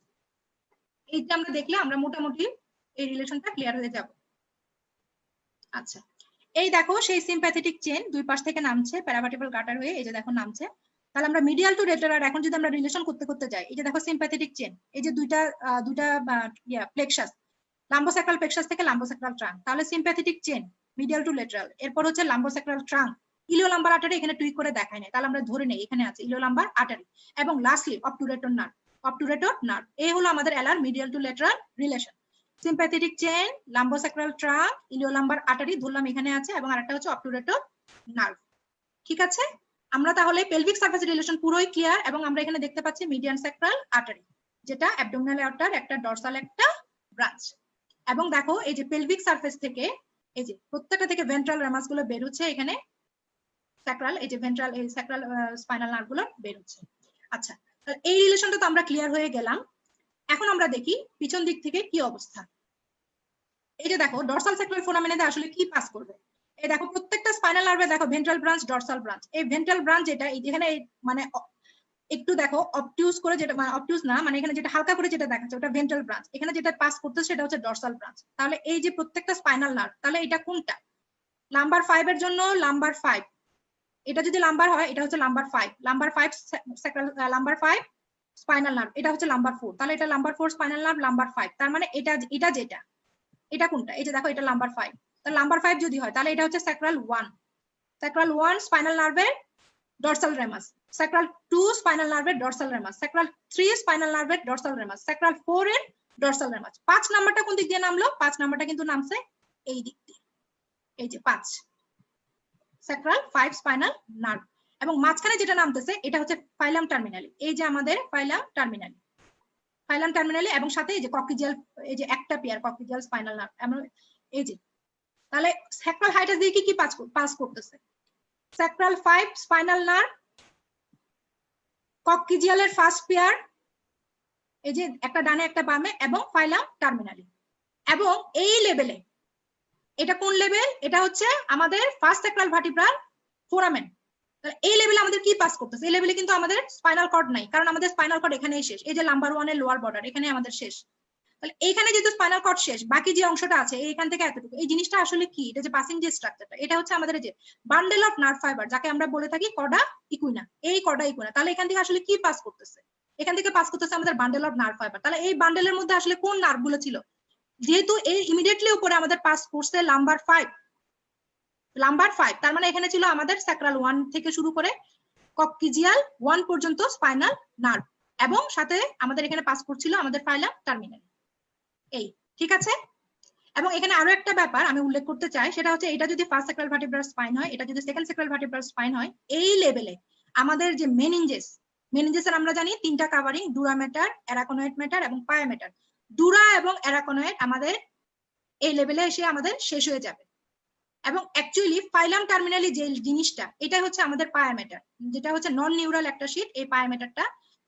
[SPEAKER 2] এইটা আমরা দেখলে আমরা মোটামুটি এই রিলেশনটা ক্লিয়ার হয়ে যাব। আচ্ছা, এই দেখো সেই সিম্প্যাথেটিক চেন দুই পাশ থেকে নামছে প্যারাভার্টিব্রাল গাটার হয়ে, এই যে দেখো নামছে। তাহলে আমরা মিডিয়াল টু লেটারাল এখন যদি আমরা রিলেশন করতে করতে যাই, এই যে দেখো সিম্প্যাথেটিক চেন, এই যে দুইটা প্লেক্সাস, লাম্বোস্যাক্রাল প্লেক্সাস থেকে লাম্বোস্যাক্রাল ট্রাঙ্ক, তাহলে sympathetic chain medial to lateral, এরপর হচ্ছে লাম্বোস্যাক্রাল ট্রাঙ্ক, ইলিওলাম্বার আর্টারি এখানে টুইক করে দেখায় না, তাহলে আমরা ধরে নেই এখানে আছে ইলিওলাম্বার আর্টারি, এবং lastly obturator nerve, obturator nerve. এই হলো আমাদের এলার medial to lateral relation. Sympathetic chain, lumbosacral trunk, iliolumbar artery ধরলাম এখানে আছে, এবং আরেকটা হচ্ছে অবটুরেটর নার্ভ। ঠিক আছে, আমরা তাহলে পেলভিক সারফেস রিলেশন পুরোই ক্লিয়ার, এবং আমরা এখানে দেখতে পাচ্ছি মিডিয়ান স্যাক্রাল আর্টারি যেটা অ্যাবডোমিনাল অ্যাওর্টার একটা ডরসাল একটা ব্রাঞ্চ। এবং দেখো এই যে পেলভিক সারফেস থেকে এই যে প্রত্যেকটা থেকে ভেন্ট্রাল রামাস গুলো বের হচ্ছে, এখানে স্যাক্রাল এই যে ভেন্ট্রাল এই স্যাক্রাল স্পাইনাল নার্ভ গুলো বের হচ্ছে। আচ্ছা, তাহলে এই রিলেশনটা তো আমরা ক্লিয়ার হয়ে গেলাম। এখন আমরা দেখি পিছন দিক থেকে কি অবস্থা। এই যে দেখো ডরসাল স্যাক্রাল ফোরামেনাতে আসলে কি পাস করবে, এই দেখো প্রত্যেকটা স্পাইনাল নার্ভে দেখো ভেন্ট্রাল ব্রাঞ্চ ডরসাল ব্রাঞ্চ, এই ভেন্ট্রাল ব্রাঞ্চ যেটা এখানে মানে একটু দেখো অবটিউজ করে, যেটা মানে অবটিউজ না মানে এখানে যেটা হালকা করে যেটা দেখাচ্ছে ওটা ভেন্ট্রাল ব্রাঞ্চ, এখানে যেটা পাস করতেছে সেটা হচ্ছে ডরসাল ব্রাঞ্চ। তাহলে এই যে প্রত্যেকটা স্পাইনাল নার্ভ, তাহলে এটা কোনটা? নাম্বার 5 এর জন্য নাম্বার 5, এটা যদি নাম্বার হয় এটা হচ্ছে number 5, number 5 sacral, number 5 spinal nerve, এটা হচ্ছে নাম্বার 4, তাহলে এটা নাম্বার 4 স্পাইনাল নার্ভ নাম্বার 5, তার মানে এটা যেটা এটা কোনটা? এই যে দেখো এটা নাম্বার 5, তাহলে নাম্বার 5 যদি হয় তাহলে এটা হচ্ছে স্যাক্রাল 1, স্যাক্রাল 1 স্পাইনাল নার্ভের ডরসাল রেমাস, স্যাক্রাল 2 স্পাইনাল নার্ভের ডরসাল রেমাস, স্যাক্রাল 3 স্পাইনাল নার্ভের ডরসাল রেমাস, স্যাক্রাল 4 এর ডরসাল রেমাস। 5 নাম্বারটা কোন দিক দিয়ে নামলো? 5 নাম্বারটা কিন্তু নামছে এই দিক দিয়ে, এই যে 5 স্যাক্রাল 5 স্পাইনাল নার্ভ, এবং মাঝখানে যেটা নামতেছে এটা হচ্ছে ফাইলাম টার্মিনালি, এই যে আমাদের ফাইলাম টার্মিনালি, ফাইলাম টার্মিনালি, এবং সাথে এই যে কক্সিজিয়াল, এই যে একটা পেয়ার কক্সিজিয়াল স্পাইনাল নার্ভ, এই যে তাহলে স্যাক্রাল হাইটাস দিয়ে কি পাস করতেছে? স্যাক্রাল 5 স্পাইনাল নার্ভ, কক্সিজিয়ালের ফার্স্ট পেয়ার, এই যে একটা ডানে একটা বামে, এবং ফাইলাম টার্মিনালি। এবং এই লেভেলে এটা কোন লেভেল? এটা হচ্ছে আমাদের ফার্স্ট স্যাক্রাল ভার্টিব্রাল ফোরামেন। এই লেভেলে আমাদের কি পাস করতেছে? এই লেভেলে কিন্তু আমাদের স্পাইনাল কর্ড নাই, কারণ আমাদের স্পাইনাল কর্ড এখানেই শেষ, এই যে নাম্বার 1 এর লোয়ার বর্ডার এখানে আমাদের শেষ। তাহলে এইখানে যেহেতু স্পাইনাল কর্ড শেষ, বাকি যে অংশটা আছে এইখান থেকে এতটুকু, এই জিনিসটা আসলে কি? এটা যে পাসিং যে স্ট্রাকচারটা, এটা হচ্ছে আমাদের যে বান্ডেল অফ নার্ভ ফাইবার, যাকে আমরা বলে থাকি কর্ডা ইকুইনা, এই কর্ডা ইকুইনা। তাহলে এখান থেকে আসলে কি পাস করতেছে? এখান থেকে পাস করতেছে আমাদের বান্ডেল অফ নার্ভ ফাইবার। তাহলে এই বান্ডেলের মধ্যে আসলে কোন নার্ভ গুলো ছিল? যেহেতু এই ইমিডিয়েটলি উপরে আমাদের পাস করছে নাম্বার 5, নাম্বার 5, তার মানে এখানে ছিল আমাদের স্যাক্রাল 1 থেকে শুরু করে কক্সিজিয়াল 1 পর্যন্ত স্পাইনাল নার্ভ, এবং সাথে আমাদের এখানে পাস করছিল আমাদের ফাইলাম টার্মিনাল। এই ঠিক আছে। এবং এখানে আরো একটা ব্যাপার আমি উল্লেখ করতে চাই, সেটা হচ্ছে এটা যদি ফার্স্ট স্যাক্রাল ভার্টিব্রাল স্পাইন হয়, এটা যদি সেকেন্ড স্যাক্রাল ভার্টিব্রাল স্পাইন হয়, এই লেভেলে আমাদের যে মেনিনজেসের আমরা জানি 3টা covering, dura matter, arachnoid matter এবং পায়া ম্যাটার। ডুরা এবং অ্যারাকোনয়েড আমাদের এই লেভেলে এসে আমাদের শেষ হয়ে যাবে, এবং অ্যাকচুয়ালি ফাইলাম টার্মিনালি যে জিনিসটা এটা হচ্ছে আমাদের পায়া ম্যাটার, যেটা হচ্ছে নন নিউরাল একটা শীট, এই পায়া ম্যাটারটা,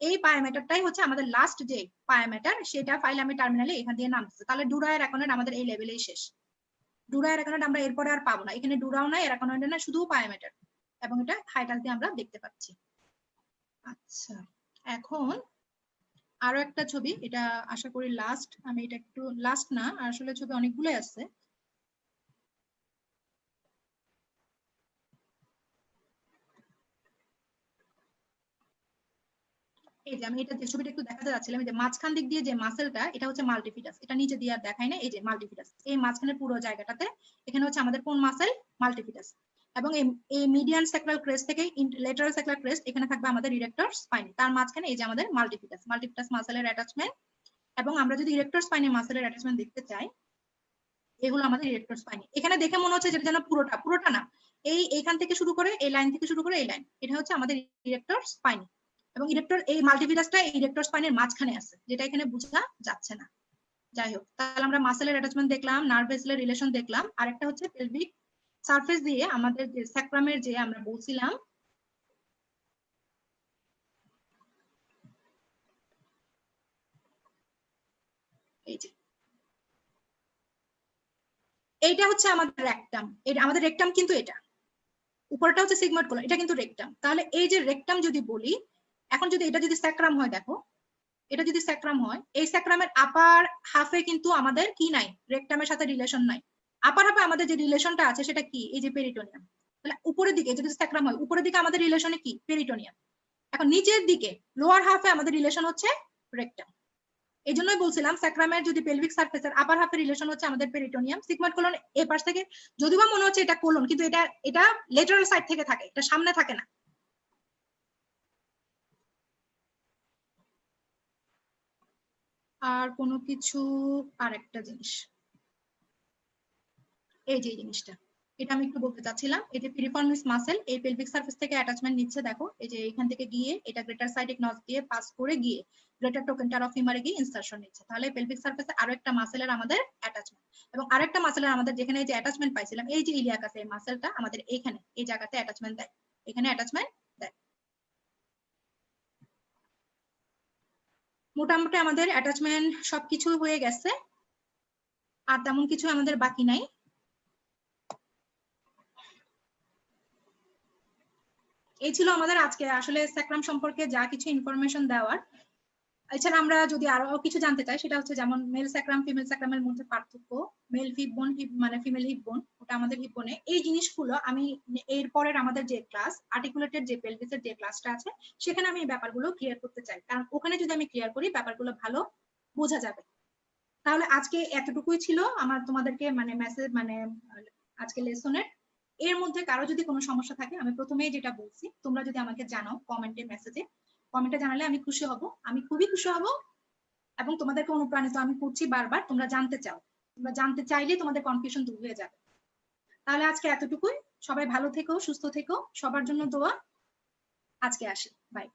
[SPEAKER 2] এই পায়া ম্যাটারটাই হচ্ছে আমাদের লাস্ট যে পায়া ম্যাটার, সেটা ফাইলামে টার্মিনালি এখান দিয়ে নামছে। তাহলে ডুরা অ্যারাকোনয়েড আমাদের এই লেভেলেই শেষ, ডুরা অ্যারাকোনয়েড আমরা এরপরে আর পাবো না, এখানে ডুরাও নাই অ্যারাকোনয়েড না, শুধু পায়া ম্যাটার, এবং এটা হাইটাস দিয়ে আমরা দেখতে পাচ্ছি। আচ্ছা, এখন আরো একটা ছবি, এটা আশা করি লাস্ট, আমি এটা একটু লাস্ট না, আসলে ছবি অনেকগুলো আছে। এই যে আমি এটা যে ছবিটা একটু দেখাতে যাচ্ছিলাম, এই যে মাঝখান দিক দিয়ে যে মাসেলটা, এটা হচ্ছে মাল্টিফিডাস, এটা নিচে দিয়ে আর দেখাই না, এই যে মাল্টিফিডাস, এই মাঝখানে পুরো জায়গাটাতে এখানে হচ্ছে আমাদের কোন মাসেল? মাল্টিফিডাস। এবং এই মিডিয়ান স্যাক্রাল ক্রেস্ট থেকে ল্যাটারাল স্যাক্রাল ক্রেস্ট এখানে থাকবে আমাদের ইরেক্টর স্পাইন, তার মাঝখানে এই যে আমাদের মাল্টিপিটাস মাসেলের অ্যাটাচমেন্ট। এবং আমরা যদি ইরেক্টর স্পাইনে মাসেলের অ্যাটাচমেন্ট দেখতে চাই, এগুলো আমাদের ইরেক্টর স্পাইন। এখানে দেখে মনে হচ্ছে যেটা যেন পুরোটা না, এইখান থেকে শুরু করে এই লাইন থেকে শুরু করে এই লাইন, এটা হচ্ছে আমাদের ইরেক্টর স্পাইন। এবং ইরেক্টর এই মাল্টিপিটাসটা ইরেক্টর স্পাইনের মাঝখানে আছে, যেটা এখানে বোঝা যাচ্ছে না। যাই হোক, তাহলে আমরা মাসেলের অ্যাটাচমেন্ট দেখলাম, নার্ভ ভেসেলের রিলেশন দেখলাম, আর একটা হচ্ছে পেলভিক সারফেস দিয়ে আমাদের যে স্যাক্রামের যে আমরা বলছিলাম এই যে এইটা হচ্ছে আমাদের রেকটাম। এটা আমাদের রেকটাম, কিন্তু এটা উপরটা হচ্ছে সিগময়েড কোলন, এটা কিন্তু রেকটাম। তাহলে এই যে রেকটাম যদি বলি, এখন যদি এটা যদি স্যাক্রাম হয়, দেখো এটা যদি স্যাক্রাম হয়, এই স্যাক্রামের আপার হাফে কিন্তু আমাদের কি নাই, রেকটামের সাথে রিলেশন নাই। আপার হাফে আমাদের যে রিলেশনটা আছে সেটা কি, এই যে পেরিটোনিয়াম। তাহলে উপরের দিকে যদি স্যাক্রাম হয়, উপরের দিকে আমাদের রিলেশনে কি, পেরিটোনিয়াম। এখন নিচের দিকে লোয়ার হাফে আমাদের রিলেশন হচ্ছে রেকটাম। এই জন্যই বলছিলাম স্যাক্রামের যদি পেলভিক সারফেসের আপার হাফের রিলেশন হচ্ছে আমাদের পেরিটোনিয়াম, সিগময়েড কোলন এই পাশ থেকে, যদিও মনে হচ্ছে এটা কোলন, কিন্তু এটা লেটারাল সাইড থেকে থাকে, এটা সামনে থাকে না। আর কোনো কিছু, আরেকটা জিনিস, এই যে জিনিসটা, এটা আমি একটু বলতে চাচ্ছিলাম। এই যে পিরিফর্মিস মাসেল এই পেলভিক সারফেস থেকে অ্যাটাচমেন্ট নিচ্ছে, দেখো এই যে এখান থেকে গিয়ে এটা গ্রেটার সাইডিক নস দিয়ে পাস করে গিয়ে গ্রেটার টোকেন্টার অফ ফিমারে গিয়ে ইনসারশন নিচ্ছে। তাহলে পেলভিক সারফেসে আরো একটা মাসেলের আমাদের অ্যাটাচমেন্ট, এবং আরেকটা মাসেলের আমাদের যেখানে এই যে অ্যাটাচমেন্ট পাইছিলাম, এই যে ইলিয়াকাস এই মাসেলটা আমাদের এইখানে এই জায়গাতে অ্যাটাচমেন্ট দেয়, এখানে অ্যাটাচমেন্ট দেয়। মোটামুটি আমাদের অ্যাটাচমেন্ট সবকিছু হয়ে গেছে, আর তেমন কিছু আমাদের বাকি নাই। এই ছিল আমাদের আজকে আসলে স্যাক্রাম সম্পর্কে যা কিছু ইনফরমেশন দেওয়ার। এছাড়া আমরা যদি আরো কিছু জানতে চাই, সেটা হচ্ছে যেমন মেল স্যাক্রাম ফিমেল স্যাক্রামের মধ্যে পার্থক্য, মেল হিপ বোন মানে ফিমেল হিপ বোন, ওটা আমাদের হিপ বোনে। এই জিনিসগুলো আমি এর পরের আমাদের যে ক্লাস আর্টিকুলেটেড যে পেলভিসের যে ক্লাসটা আছে সেখানে আমি এই ব্যাপারগুলো ক্লিয়ার করতে চাই, কারণ ওখানে যদি আমি ক্লিয়ার করি ব্যাপারগুলো ভালো বোঝা যাবে। তাহলে আজকে এতটুকুই ছিল আমার তোমাদেরকে মানে মেসেজ মানে আজকে লেসনের। এর মধ্যে কারো যদি কোনো সমস্যা থাকে, আমি প্রথমেই যেটা বলছি, তোমরা যদি আমাকে জানাও কমেন্টে মেসেজে, কমেন্টে জানালে আমি খুশি হব, আমি খুবই খুশি হব। এবং তোমাদেরকে অনুপ্রাণিত আমি করছি বারবার, তোমরা জানতে চাও, তোমরা জানতে চাইলে তোমাদের কনফিউশন দূর হয়ে যাবে। তাহলে আজকে এতটুকুই, সবাই ভালো থেকো, সুস্থ থেকো, সবার জন্য দোয়া। আজকে আসি, বাই।